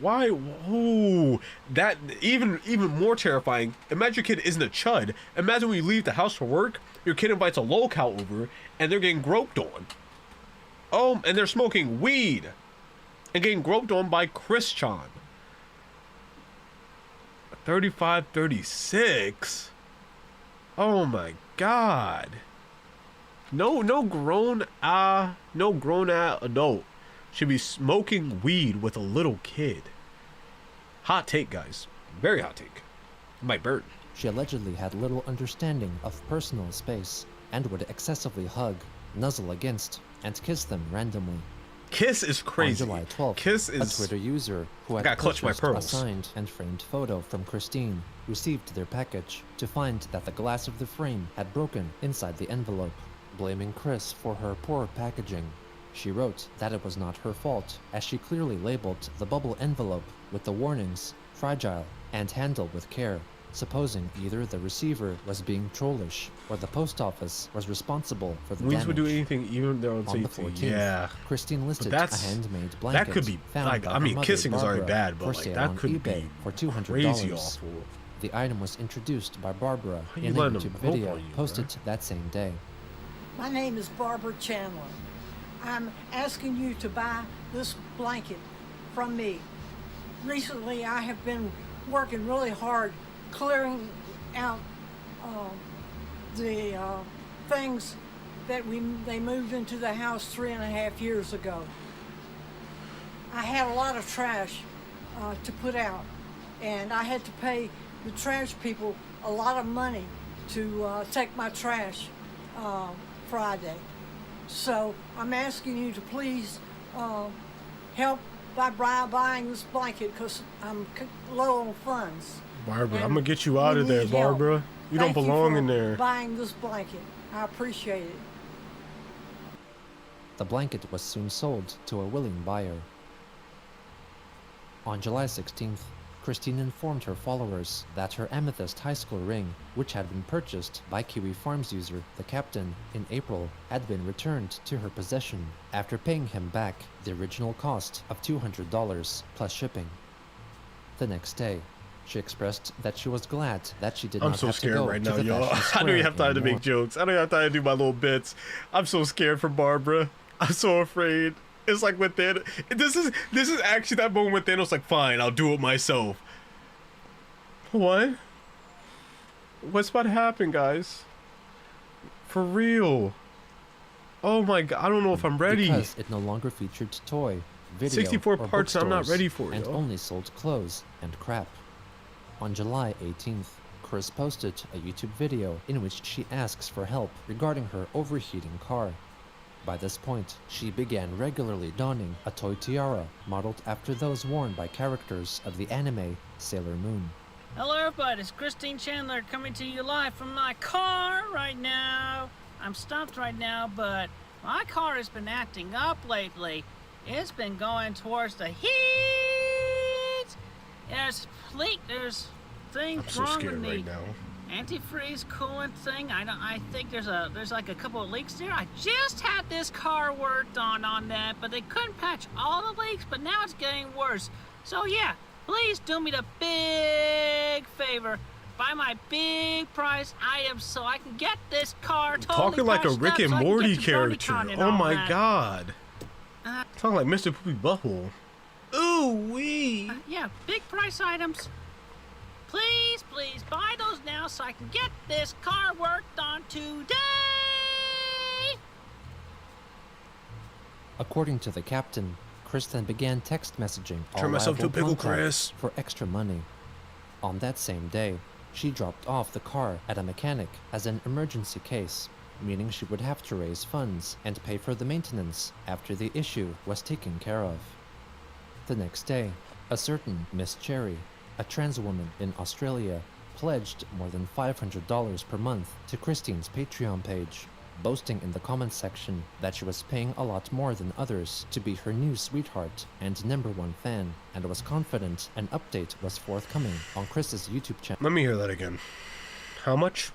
Why? Oh, that even more terrifying. Imagine your kid isn't a chud. Imagine when you leave the house for work, your kid invites a lolcow over, and they're getting groped on. Oh, and they're smoking weed, and getting groped on by Christian. 35, 36. Oh my god. No grown adult should be smoking weed with a little kid. Hot take, guys. Very hot take. Might burn. She allegedly had little understanding of personal space and would excessively hug, nuzzle against, and kiss them randomly. Kiss is crazy. On July 12th, Kiss is... a Twitter user who had purchased a signed and framed photo from Christine received their package to find that the glass of the frame had broken inside the envelope, blaming Chris for her poor packaging. She wrote that it was not her fault, as she clearly labeled the bubble envelope with the warnings, fragile, and handle with care, supposing either the receiver was being trollish or the post office was responsible for the damage. Would do anything even though on the 14th, yeah. Christine listed a handmade blanket. That could be like, I mean, kissing is already bad, but like that could be for $200. Crazy awful. The item was introduced by Barbara in a YouTube video posted that same day. My name is Barbara Chandler. I'm asking you to buy this blanket from me. Recently, I have been working really hard clearing out the things that they moved into the house 3.5 years ago. I had a lot of trash to put out, and I had to pay the trash people a lot of money to take my trash Friday. So I'm asking you to please help by buying this blanket because I'm low on funds. Barbara, I'm gonna get you out of there, Barbara. You don't belong in there. Buying this blanket, I appreciate it. The blanket was soon sold to a willing buyer. On July 16th, Christine informed her followers that her amethyst high school ring, which had been purchased by Kiwi Farms user The Captain in April, had been returned to her possession after paying him back the original cost of $200 plus shipping. The next day, she expressed that she was glad that she did not have to go right to now, the y'all. fashion I square don't even have time to anymore. make jokes. I don't have time to do my little bits. I'm so scared for Barbara. I'm so afraid. It's like with Thanos. This is actually that moment when Thanos like, fine, I'll do it myself. What? What's about to happen, guys? For real. Oh my god, I don't know if I'm ready. Because it no longer featured toy, video, 64 or parts I'm not bookstores, ready for, and yo. only sold clothes and crap. On July 18th, Chris posted a YouTube video in which she asks for help regarding her overheating car. By this point, she began regularly donning a toy tiara modeled after those worn by characters of the anime Sailor Moon. Hello everybody, it's Christine Chandler coming to you live from my car right now. I'm stopped right now, but my car has been acting up lately. It's been going towards the heat. There's things I'm so wrong scared with the right now. antifreeze coolant thing. I think there's like a couple of leaks there. I just had this car worked on that, but they couldn't patch all the leaks, but now it's getting worse. So yeah, please do me the big favor. Buy my big price items so I can get this car totally Talking like a patched Rick up and so I can Morty get to character. BronyCon and Oh all my that. god. Talking like Mr. Poopy Butthole. Ooh wee. Yeah, big price items. Please, please buy those now so I can get this car worked on today. According to the captain, Chris then began text messaging all Turn myself to a rival pickle, contacts Chris. for extra money. On that same day, she dropped off the car at a mechanic as an emergency case, meaning she would have to raise funds and pay for the maintenance after the issue was taken care of. The next day, a certain Miss Cherry, a trans woman in Australia, pledged more than $500 per month to Christine's Patreon page, boasting in the comments section that she was paying a lot more than others to be her new sweetheart and #1 fan, and was confident an update was forthcoming on Chris's YouTube channel. Let me hear that again. How much?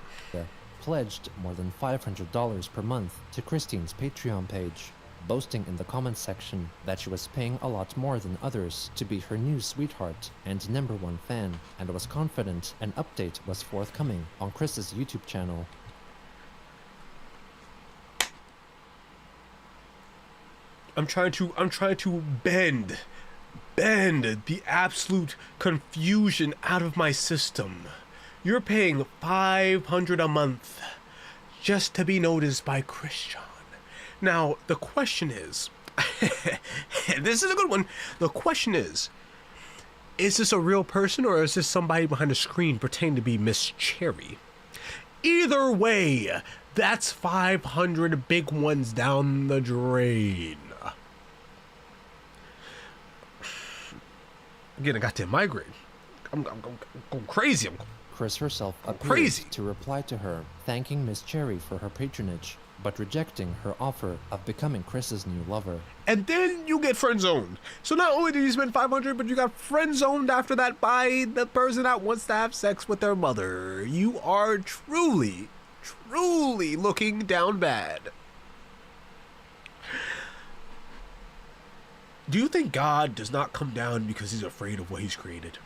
Pledged more than $500 per month to Christine's Patreon page, boasting in the comments section that she was paying a lot more than others to be her new sweetheart and #1 fan, and was confident an update was forthcoming on Chris's YouTube channel. I'm trying to bend the absolute confusion out of my system. You're paying $500 a month just to be noticed by Christian. Now, the question is, this is a good one. The question is this a real person or is this somebody behind a screen pretending to be Miss Cherry? Either way, that's 500 big ones down the drain. Again, I got that migraine. I'm going crazy. Chris herself appeared crazy. to reply to her, thanking Miss Cherry for her patronage, but rejecting her offer of becoming Chris's new lover. And then you get friend zoned. So not only did you spend 500, but you got friend zoned after that by the person that wants to have sex with their mother. You are truly looking down bad. Do you think God does not come down because he's afraid of what he's created?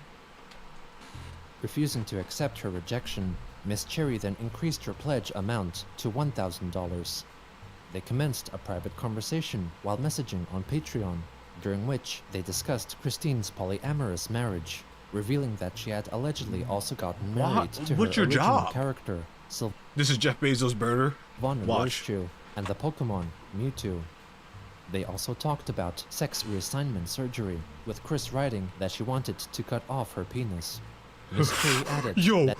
Refusing to accept her rejection, Miss Cherry then increased her pledge amount to $1,000. They commenced a private conversation while messaging on Patreon, during which they discussed Christine's polyamorous marriage, revealing that she had allegedly also gotten married to her What's your original job? character, This is Jeff Bezos' burner. Sylvana Watch. Roichu, and the Pokemon Mewtwo. They also talked about sex reassignment surgery, with Chris writing that she wanted to cut off her penis. Miss Cherry added Yo, that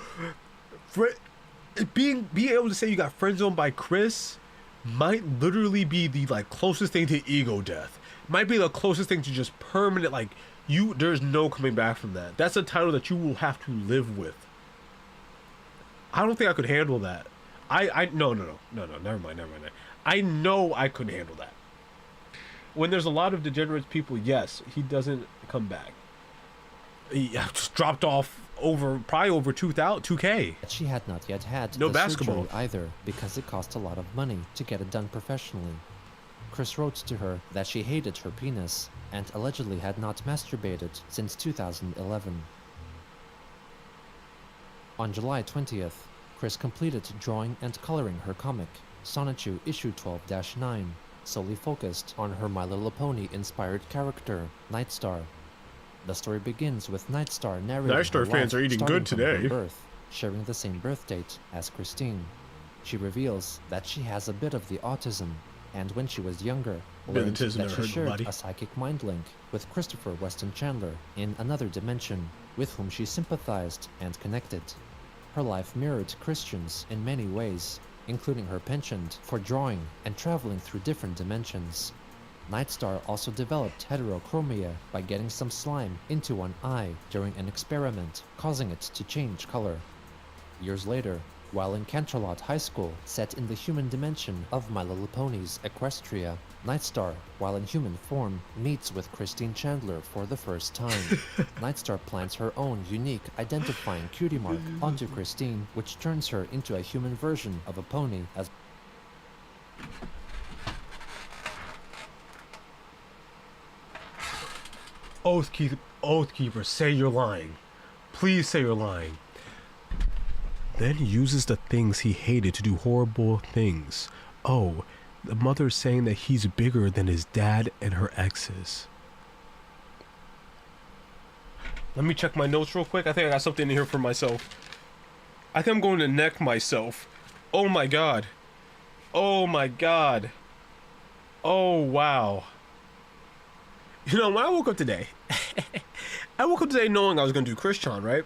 being able to say you got friend zoned by Chris might literally be the closest thing to ego death. Might be the closest thing to just permanent there's no coming back from that. That's a title that you will have to live with. I don't think I could handle that. No, never mind. I know I couldn't handle that. When there's a lot of degenerate people, yes, he doesn't come back. just dropped off probably over 2K. She had not yet had No the basketball surgery either, because it cost a lot of money to get it done professionally. Chris wrote to her that she hated her penis and allegedly had not masturbated since 2011. On July 20th, Chris completed drawing and coloring her comic, Sonichu Issue 12-9, solely focused on her My Little Pony-inspired character, Nightstar. The story begins with Nightstar narrating Nightstar her fans life are eating starting good from her today. birth, sharing the same birth date as Christine. She reveals that she has a bit of the autism, and when she was younger, learned that she shared a psychic mind link with Christopher Weston Chandler in another dimension, with whom she sympathized and connected. Her life mirrored Christian's in many ways, including her penchant for drawing and traveling through different dimensions. Nightstar also developed heterochromia by getting some slime into one eye during an experiment, causing it to change color. Years later, while in Canterlot High School, set in the human dimension of My Little Pony's Equestria, Nightstar, while in human form, meets with Christine Chandler for the first time. Nightstar plants her own unique identifying cutie mark onto Christine, which turns her into a human version of a pony as Oathkeeper, say you're lying. Please say you're lying. Then he uses the things he hated to do horrible things. Oh, the mother's saying that he's bigger than his dad and her exes. Let me check my notes real quick. I think I got something in here for myself. I think I'm going to neck myself. Oh my god. Oh my god. Oh wow. You know, when I woke up today, knowing I was going to do Christian, right?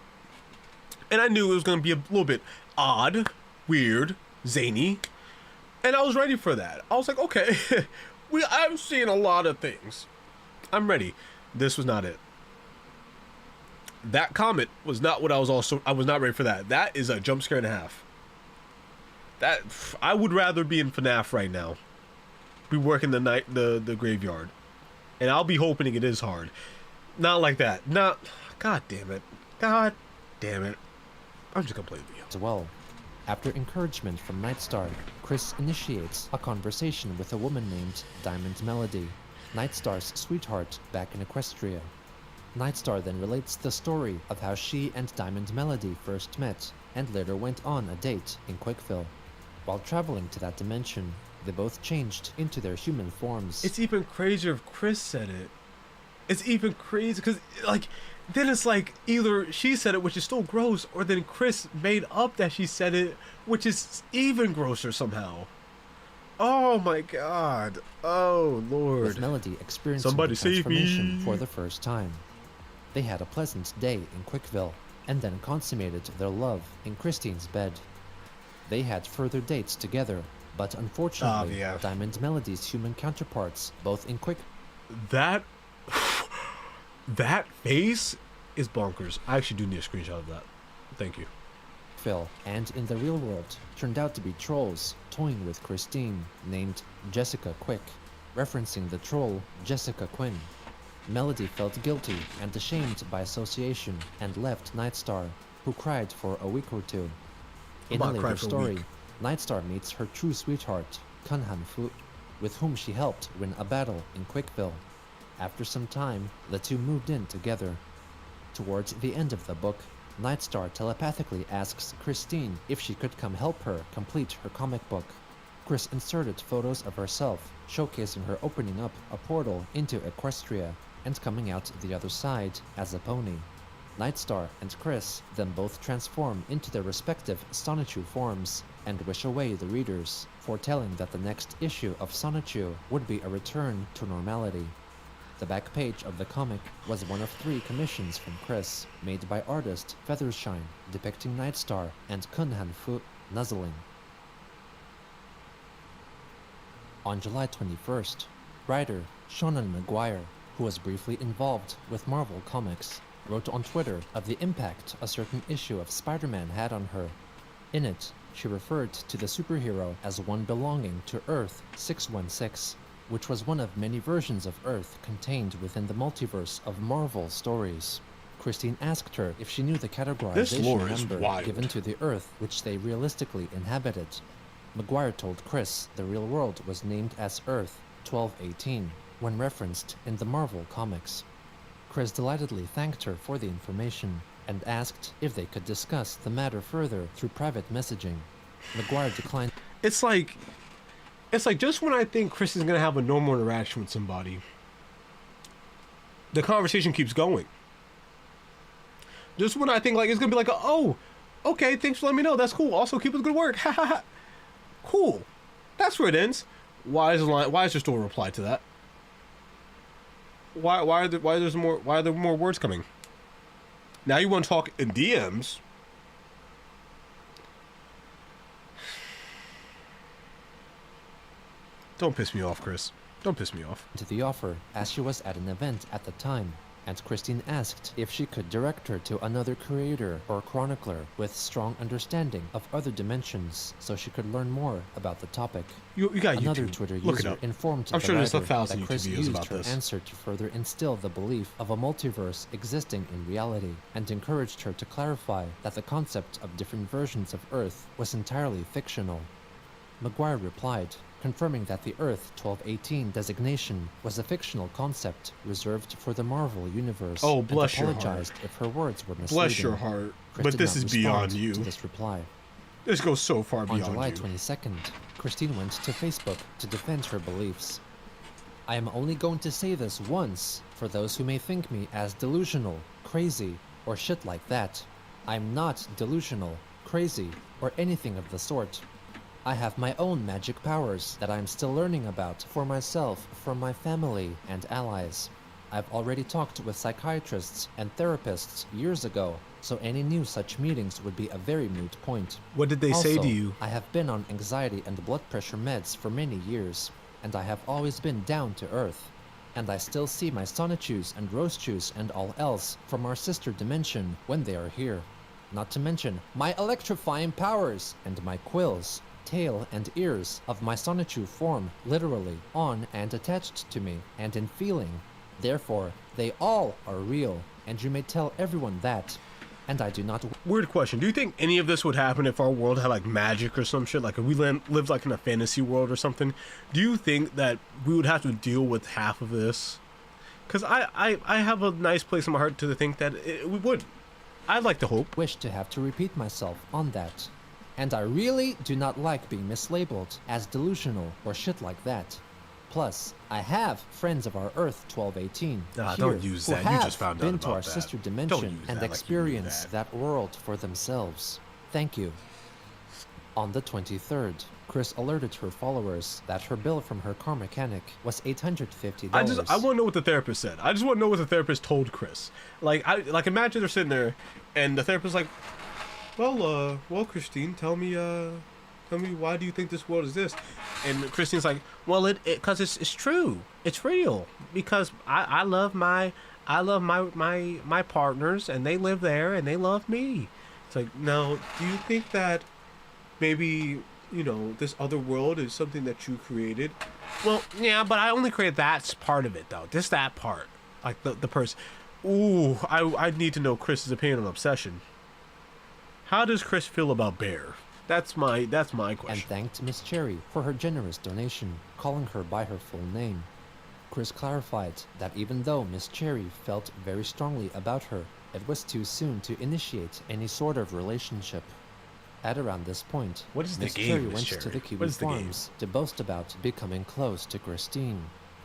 And I knew it was going to be a little bit odd, weird, zany. And I was ready for that. I was like, okay, I've seen a lot of things. I'm ready. This was not it. That comment was not what I was not ready for that. That is a jump scare and a half. That, I would rather be in FNAF right now. Be working the graveyard. And I'll be hoping it is hard. Not like that. Not, god damn it. God damn it. I'm just gonna play the video. As well. After encouragement from Nightstar, Chris initiates a conversation with a woman named Diamond Melody, Nightstar's sweetheart back in Equestria. Nightstar then relates the story of how she and Diamond Melody first met, and later went on a date in Quickville. While traveling to that dimension, they both changed into their human forms. It's even crazier if Chris said it. It's even crazy because, like, then it's like either she said it, which is still gross, or then Chris made up that she said it, which is even grosser somehow. Oh my god. Oh lord. With Melody experiencing the transformation for the first time. They had a pleasant day in Quickville, and then consummated their love in Christine's bed. They had further dates together, but unfortunately, Diamond Melody's human counterparts, both in That face is bonkers. I actually do need a screenshot of that. Thank you. Phil, and in the real world, turned out to be trolls toying with Christine, named Jessica Quick, referencing the troll Jessica Quinn. Melody felt guilty and ashamed by association and left Nightstar, who cried for a week or two. In a later story, Nightstar meets her true sweetheart, Kunhan Fu, with whom she helped win a battle in Quickville. After some time, the two moved in together. Towards the end of the book, Nightstar telepathically asks Christine if she could come help her complete her comic book. Chris inserted photos of herself, showcasing her opening up a portal into Equestria and coming out the other side as a pony. Nightstar and Chris then both transform into their respective Sonichu forms and wish away the readers, foretelling that the next issue of Sonichu would be a return to normality. The back page of the comic was one of 3 commissions from Chris, made by artist Feathershine, depicting Nightstar and Kunhan Fu nuzzling. On July 21st, writer Shonan Maguire, who was briefly involved with Marvel Comics, wrote on Twitter of the impact a certain issue of Spider-Man had on her. In it, she referred to the superhero as one belonging to Earth 616, which was one of many versions of Earth contained within the multiverse of Marvel stories. Christine asked her if she knew the This lore categorization is number wild. given to the Earth which they realistically inhabited. McGuire told Chris the real world was named as Earth 1218 when referenced in the Marvel comics. Chris delightedly thanked her for the information and asked if they could discuss the matter further through private messaging. McGuire declined. It's like just when I think Chris is gonna have a normal interaction with somebody, the conversation keeps going. Just when I think like it's gonna be like, oh, okay, thanks for letting me know. That's cool. Also, keep up the good work. Ha ha ha. Cool. That's where it ends. Why is there still a reply to that? Why are there more words coming? Now you want to talk in DMs? Don't piss me off, Chris. Don't piss me off. To the offer as she was at an event at the time, and Christine asked if she could direct her to another creator or chronicler with strong understanding of other dimensions so she could learn more about the topic. You got Another YouTube. Twitter Look it user up. informed I'm the sure there's writer 1,000 that Chris YouTube videos used about her this. answer to further instill the belief of a multiverse existing in reality, and encouraged her to clarify that the concept of different versions of Earth was entirely fictional. McGuire replied, confirming that the Earth 1218 designation was a fictional concept reserved for the Marvel Universe. Oh, bless and your apologized heart. if her words were misleading. Bless your heart. Chris But did this not is beyond respond you. to this reply. This goes so far On beyond July you. 22nd, Christine went to Facebook to defend her beliefs. I am only going to say this once for those who may think me as delusional, crazy, or shit like that. I'm not delusional, crazy, or anything of the sort. I have my own magic powers that I'm still learning about for myself, from my family and allies. I've already talked with psychiatrists and therapists years ago, so any new such meetings would be a very moot point. What did they say Also, to you? I have been on anxiety and blood pressure meds for many years, and I have always been down to earth. And I still see my Sonichus and Rosechus and all else from our sister dimension when they are here. Not to mention my electrifying powers and my quills, tail and ears of my Sonichu form literally on and attached to me and in feeling. Therefore, they all are real, and you may tell everyone that. And I do not... Weird question. Do you think any of this would happen if our world had like magic or some shit? Like if we lived like in a fantasy world or something? Do you think that we would have to deal with half of this? Because I have a nice place in my heart to think that we would. I'd like to hope. wish to have to repeat myself on that. And I really do not like being mislabeled as delusional or shit like that. Plus, I have friends of our Earth 1218 Ah, here don't use who that. You have just found out been to about our that. sister Don't dimension use and that like you knew experienced that. that world for themselves. Thank you. On the 23rd, Chris alerted her followers that her bill from her car mechanic was $850. I want to know what the therapist said. I just want to know what the therapist told Chris. Like imagine they're sitting there, and the therapist's like, well, Christine, tell me why do you think this world exists? And Christine's like, well, because it's true, it's real, because I love my partners, and they live there, and they love me. It's like, no, do you think that maybe, you know, this other world is something that you created? Well, yeah, but I only created that part of it, though. Just that part. Like, the person. Ooh, I need to know Chris's opinion on Obsession. How does Chris feel about Bear? That's my question. And thanked Miss Cherry for her generous donation, calling her by her full name. Chris clarified that even though Miss Cherry felt very strongly about her, it was too soon to initiate any sort of relationship. At around this point, What is the Miss game, Cherry Miss went Cherry? to the What Kiwi is the game? Farms to boast about becoming close to Christine.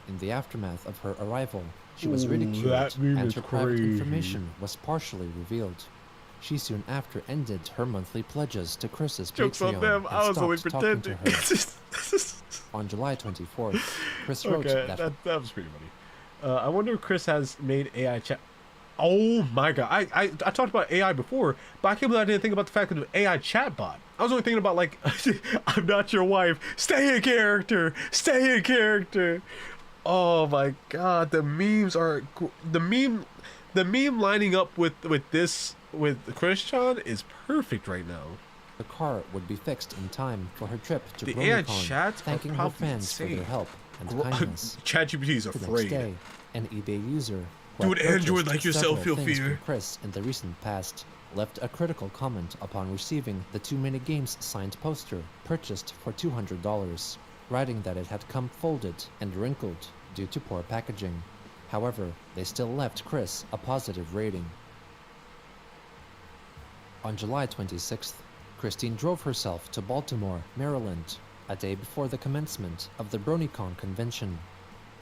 In the aftermath of her arrival, she was Ooh, ridiculed, that meme and is her private crazy. information was partially revealed. She soon after ended her monthly pledges to Chris's Jokes Patreon on them. and I was only stopped talking to pretending. her. On July 24th, Chris wrote Okay, that that was pretty funny. I wonder if Chris has made AI chat. Oh my god, I talked about AI before, but I can't believe I didn't think about the fact that an AI chatbot. I was only thinking about like, I'm not your wife. Stay in character. Stay in character. Oh my god, the memes are the meme lining up with Christian is perfect right now. the car would be fixed in time for her trip to The AI BronyCon, chats are thanking her probably fans for insane. their help and kindness. ChatGPT is The next afraid. day, an eBay user who Dude, had android purchased like yourself, several feel things fear. from Chris in the recent past, left a critical comment upon receiving the Too Many Games signed poster purchased for $200, writing that it had come folded and wrinkled due to poor packaging. However, they still left Chris a positive rating. On July 26th, Christine drove herself to Baltimore, Maryland, a day before the commencement of the BronyCon convention.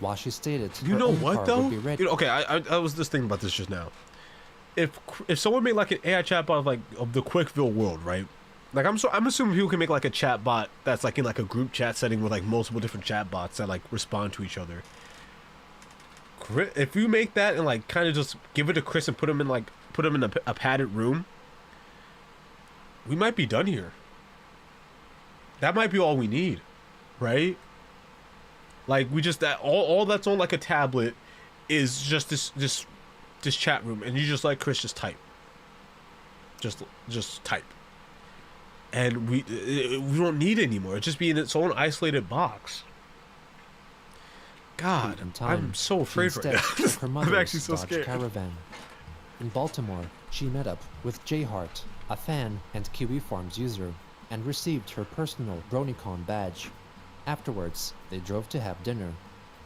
While she stated You her know own what car though? would be ready. Okay, I was just thinking about this just now. If someone made like an AI chatbot of the Quickville world, right? Like I'm assuming people can make like a chatbot that's like in like a group chat setting with like multiple different chatbots that like respond to each other. If you make that and like kind of just give it to Chris and put him in a padded room, we might be done here. That might be all we need, right? Like we just that all that's on like a tablet is just this chat room, and you just like Chris just type, just type, and we don't need it anymore. It just be in its own isolated box. God, I'm so afraid right now. I'm actually so scared. Caravan. In Baltimore, she met up with Jay Hart, a fan and Kiwi Farms user, and received her personal BronyCon badge. Afterwards, they drove to have dinner.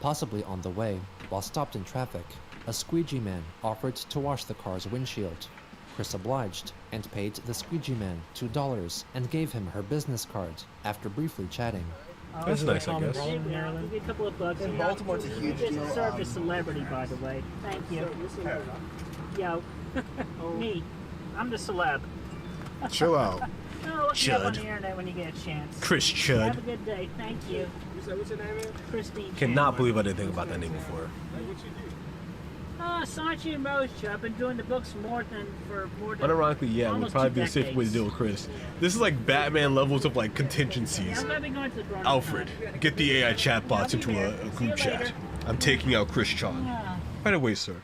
Possibly on the way, while stopped in traffic, a squeegee man offered to wash the car's windshield. Chris obliged and paid the squeegee man $2 and gave him her business card after briefly chatting. That's nice, I guess. Yeah, give you a couple of bucks. In Baltimore, it's a huge Just deal. served a celebrity, by the way. Thank you. Yo, me. I'm the celeb. Chill out, Oh, look me up on Chud. the internet when you get a chance. Chris Have a Chud. good day. Thank you. What's your name? Christine. Cannot believe I didn't think about that name before. Sachi and Roach. I've been doing the books more than. Unironically, yeah, would almost probably 2 be the safe way to decades. deal with Chris. This is like Batman levels of like Yeah, contingencies. I'm gonna be going to the BronyCon. Alfred, get the AI chatbots into a group chat. I'm taking out Chris Chon. Yeah. Right away, sir.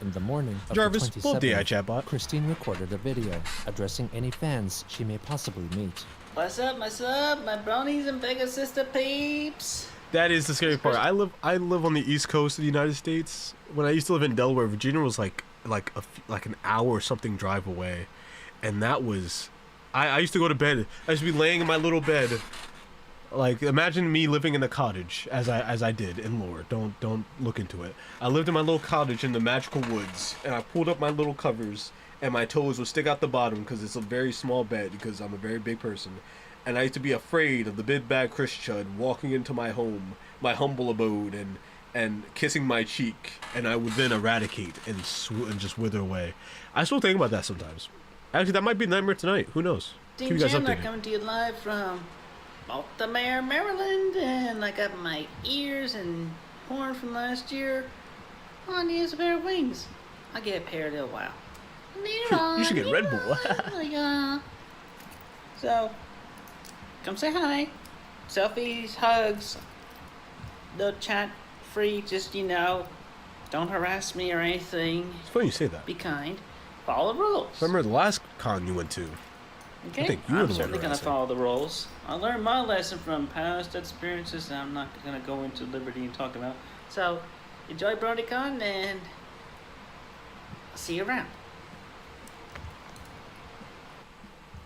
In the morning of Jarvis, the pull up the AI 27th, chatbot. Christine recorded a video addressing any fans she may possibly meet. What's up, my bronies and bigger sister peeps? That is the scary part. I live on the East Coast of the United States. When I used to live in Delaware, Virginia was like an hour or something drive away, and that was. I used to go to bed. I used to be laying in my little bed. Like, imagine me living in a cottage as I did in lore. Don't look into it. I lived in my little cottage in the magical woods, and I pulled up my little covers, and my toes would stick out the bottom because it's a very small bed because I'm a very big person. And I used to be afraid of the big bad Chris Chud walking into my home, my humble abode, and kissing my cheek, and I would then eradicate and just wither away. I still think about that sometimes. Actually, that might be a nightmare tonight. Who knows? Keep Dean you guys Chandler updated. coming to you live from Baltimore, Maryland, and I got my ears and horn from last year. All I need is a pair of wings. I'll get a pair in a little while. You should get Red Bull. Yeah. So, come say hi. Selfies, hugs. No chat free, just, don't harass me or anything. It's funny you say that. Be kind. Follow the rules. Remember the last con you went to? Okay, think you were I'm the one certainly going to harassing. follow the rules. I learned my lesson from past experiences that I'm not going to go into liberty and talk about. So, enjoy BronyCon, and I'll see you around.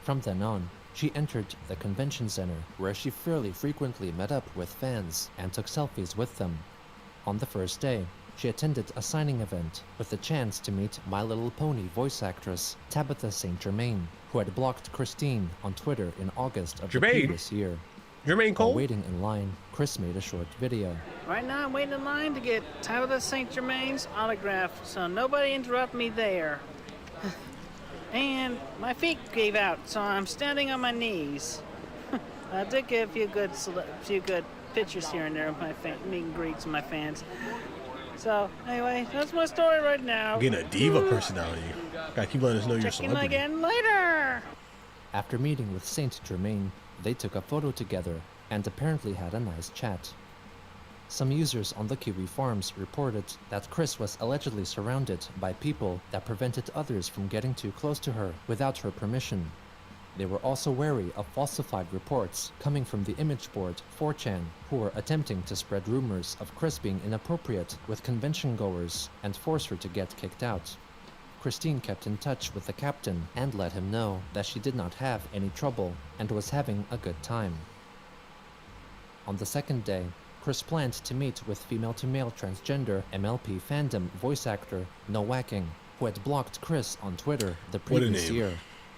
From then on, she entered the convention center, where she fairly frequently met up with fans and took selfies with them. On the first day, she attended a signing event with the chance to meet My Little Pony voice actress Tabitha St. Germain, who had blocked Christine on Twitter in August of the Germain? previous year. Jermaine While Cole? waiting in line, Chris made a short video. Right now, I'm waiting in line to get Tabitha St. Germain's autograph, so nobody interrupt me there. And my feet gave out, so I'm standing on my knees. I did get a few good pictures here and there of my meet and greets with my fans. So, anyway, that's my story right now. Getting a diva personality. Gotta keep letting us know you're a Check in celebrity. again later. After meeting with Saint Germain, they took a photo together and apparently had a nice chat. Some users on the Kiwi Farms reported that Chris was allegedly surrounded by people that prevented others from getting too close to her without her permission. They were also wary of falsified reports coming from the image board 4chan, who were attempting to spread rumors of Chris being inappropriate with convention goers and force her to get kicked out. Christine kept in touch with the captain and let him know that she did not have any trouble and was having a good time. On the second day, Chris planned to meet with female-to-male transgender MLP fandom voice actor No Whacking, who had blocked Chris on Twitter the previous year,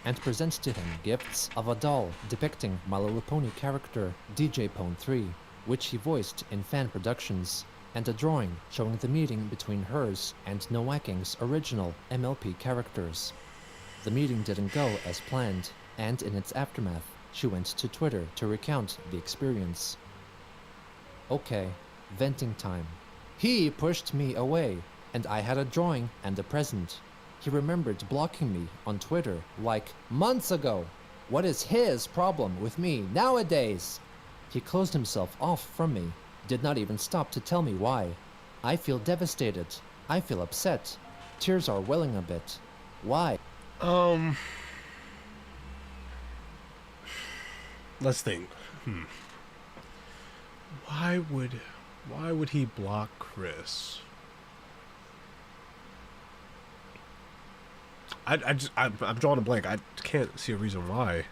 and present to him gifts of a doll depicting My Little Pony character DJ Pone 3, which he voiced in fan productions, and a drawing showing the meeting between hers and No Whacking's original MLP characters. The meeting didn't go as planned, and in its aftermath, she went to Twitter to recount the experience. Okay, venting time. He pushed me away, and I had a drawing and a present. He remembered blocking me on Twitter like months ago. What is his problem with me nowadays? He closed himself off from me, did not even stop to tell me why. I feel devastated. I feel upset. Tears are welling a bit. Why? Let's think. Why would he block Chris? I'm drawing a blank. I can't see a reason why.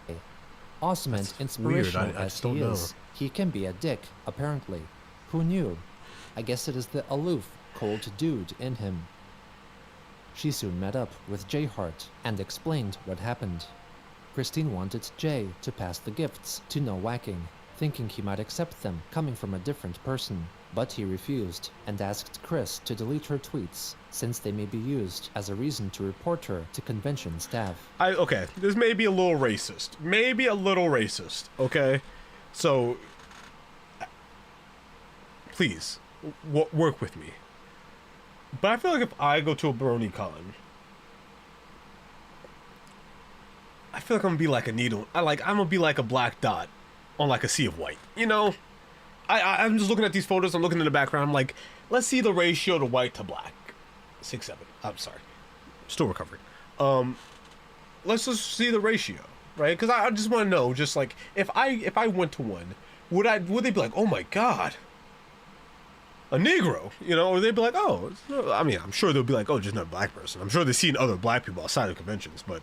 Awesome and inspirational weird. I as don't he know. is, he can be a dick, apparently. Who knew? I guess it is the aloof, cold dude in him. She soon met up with Jay Hart and explained what happened. Christine wanted Jay to pass the gifts to No Whacking, thinking he might accept them coming from a different person, but he refused and asked Chris to delete her tweets, since they may be used as a reason to report her to convention staff. Okay, this may be a little racist. Okay? So, please, work with me. But I feel like if I go to a brony con, I feel like I'm gonna be like a needle. I'm gonna be like a black dot on like a sea of white. You know? I'm just looking at these photos. I'm looking in the background. I'm like, let's see the ratio to white to black. 6-7. I'm sorry. Still recovering. Let's just see the ratio, right? Because I just want to know, just like, if I went to one, would they be like, oh my god, a Negro, you know? Or they'd be like, oh, I mean, I'm sure they'll be like, oh, just not a black person. I'm sure they've seen other black people outside of conventions, but,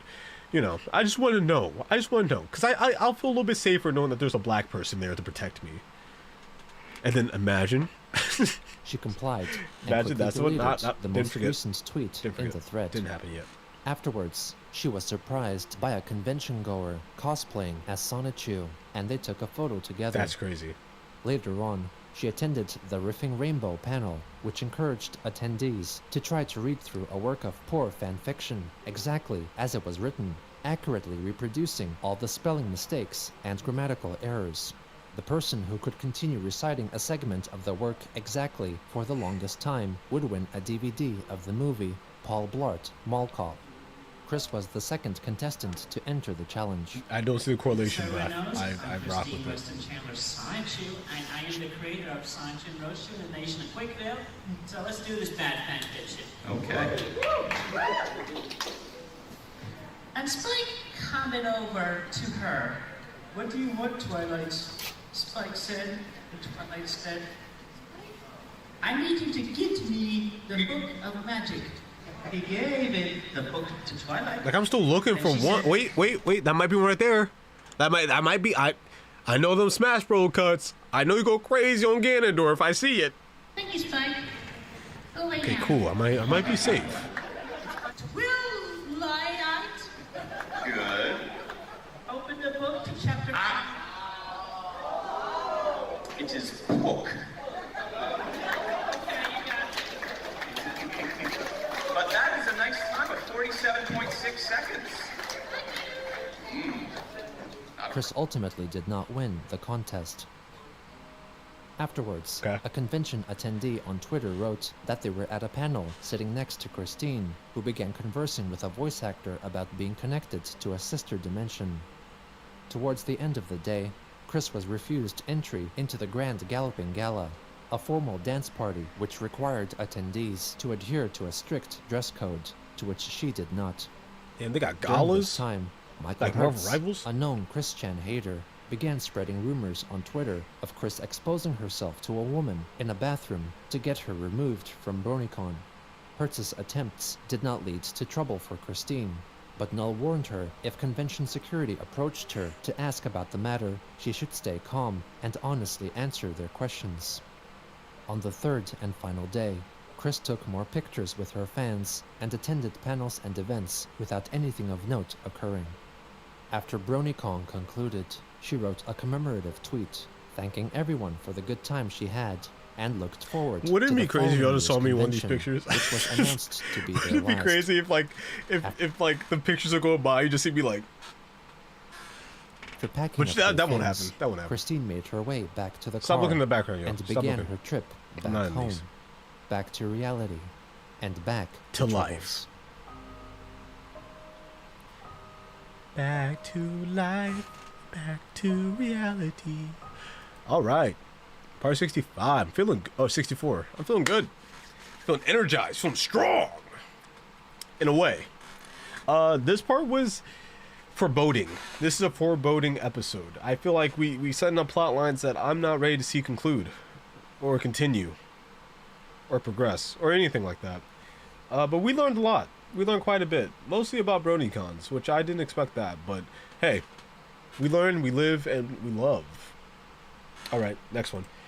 you know, I just want to know. Because I'll feel a little bit safer knowing that there's a black person there to protect me. And then imagine. She complied. Imagine that's what the most recent tweet in the thread. Didn't happen yet. Afterwards, she was surprised by a convention goer cosplaying as Sonichu, and they took a photo together. That's crazy. Later on, she attended the Riffing Rainbow panel, which encouraged attendees to try to read through a work of poor fan fiction exactly as it was written, accurately reproducing all the spelling mistakes and grammatical errors. The person who could continue reciting a segment of the work exactly for the longest time would win a DVD of the movie Paul Blart Mall Cop. Chris was the second contestant to enter the challenge. I don't see the correlation, but I rock with it. Weston Chandler Sonichu, and I am the creator of Sonichu and Roastu in the nation of Quakeville. So let's do this bad fan fiction. Okay. And Spike commented over to her, "What do you want, Twilight?" Spike said, and Twilight said, "I need you to get me the book of magic." He gave it the book to Twilight. Like, I'm still looking for one. Said, Wait. That might be one right there. That might be. I know them Smash Bros cuts. I know you go crazy on Ganondorf. I see it. Thank you, Spike. Go lay Okay, down. cool. I might be safe. Will Light Good. open the book to chapter 5? It is book. But that is a nice time of 47.6 seconds. Chris ultimately did not win the contest. Afterwards, Okay. a convention attendee on Twitter wrote that they were at a panel sitting next to Christine, who began conversing with a voice actor about being connected to a sister dimension. Towards the end of the day, Chris was refused entry into the Grand Galloping Gala, a formal dance party which required attendees to adhere to a strict dress code, to which she did not. And they got During this galas. time, Michael Like Marvel Hertz, Rivals? a known Christian hater, began spreading rumors on Twitter of Chris exposing herself to a woman in a bathroom to get her removed from BronyCon. Hertz's attempts did not lead to trouble for Christine, but Null warned her if convention security approached her to ask about the matter, she should stay calm and honestly answer their questions. On the third and final day, Chris took more pictures with her fans and attended panels and events without anything of note occurring. After BronyCon concluded, she wrote a commemorative tweet, thanking everyone for the good time she had and looked forward Wouldn't to it the be crazy if y'all following just saw year's me in one of these convention, pictures? which was announced to be their Wouldn't it be last. crazy if like the pictures are going by, you just see me like. For packing Which up that her won't things, happen. That won't happen. Christine made her way back to the Stop car looking in the background, yo. and Stop began looking. her trip I'm not back in home, these. back to reality, and back To life. troubles. Back to life, back to reality. All right, part 65. I'm feeling. 64. I'm feeling good. Feeling energized. Feeling strong. In a way. This part was foreboding. This is a foreboding episode. I feel like we setting up plot lines that I'm not ready to see conclude, or continue, or progress, or anything like that. But we learned a lot. We learned quite a bit, mostly about BronyCons, which I didn't expect that. But hey, we learn, we live, and we love. All right, next one.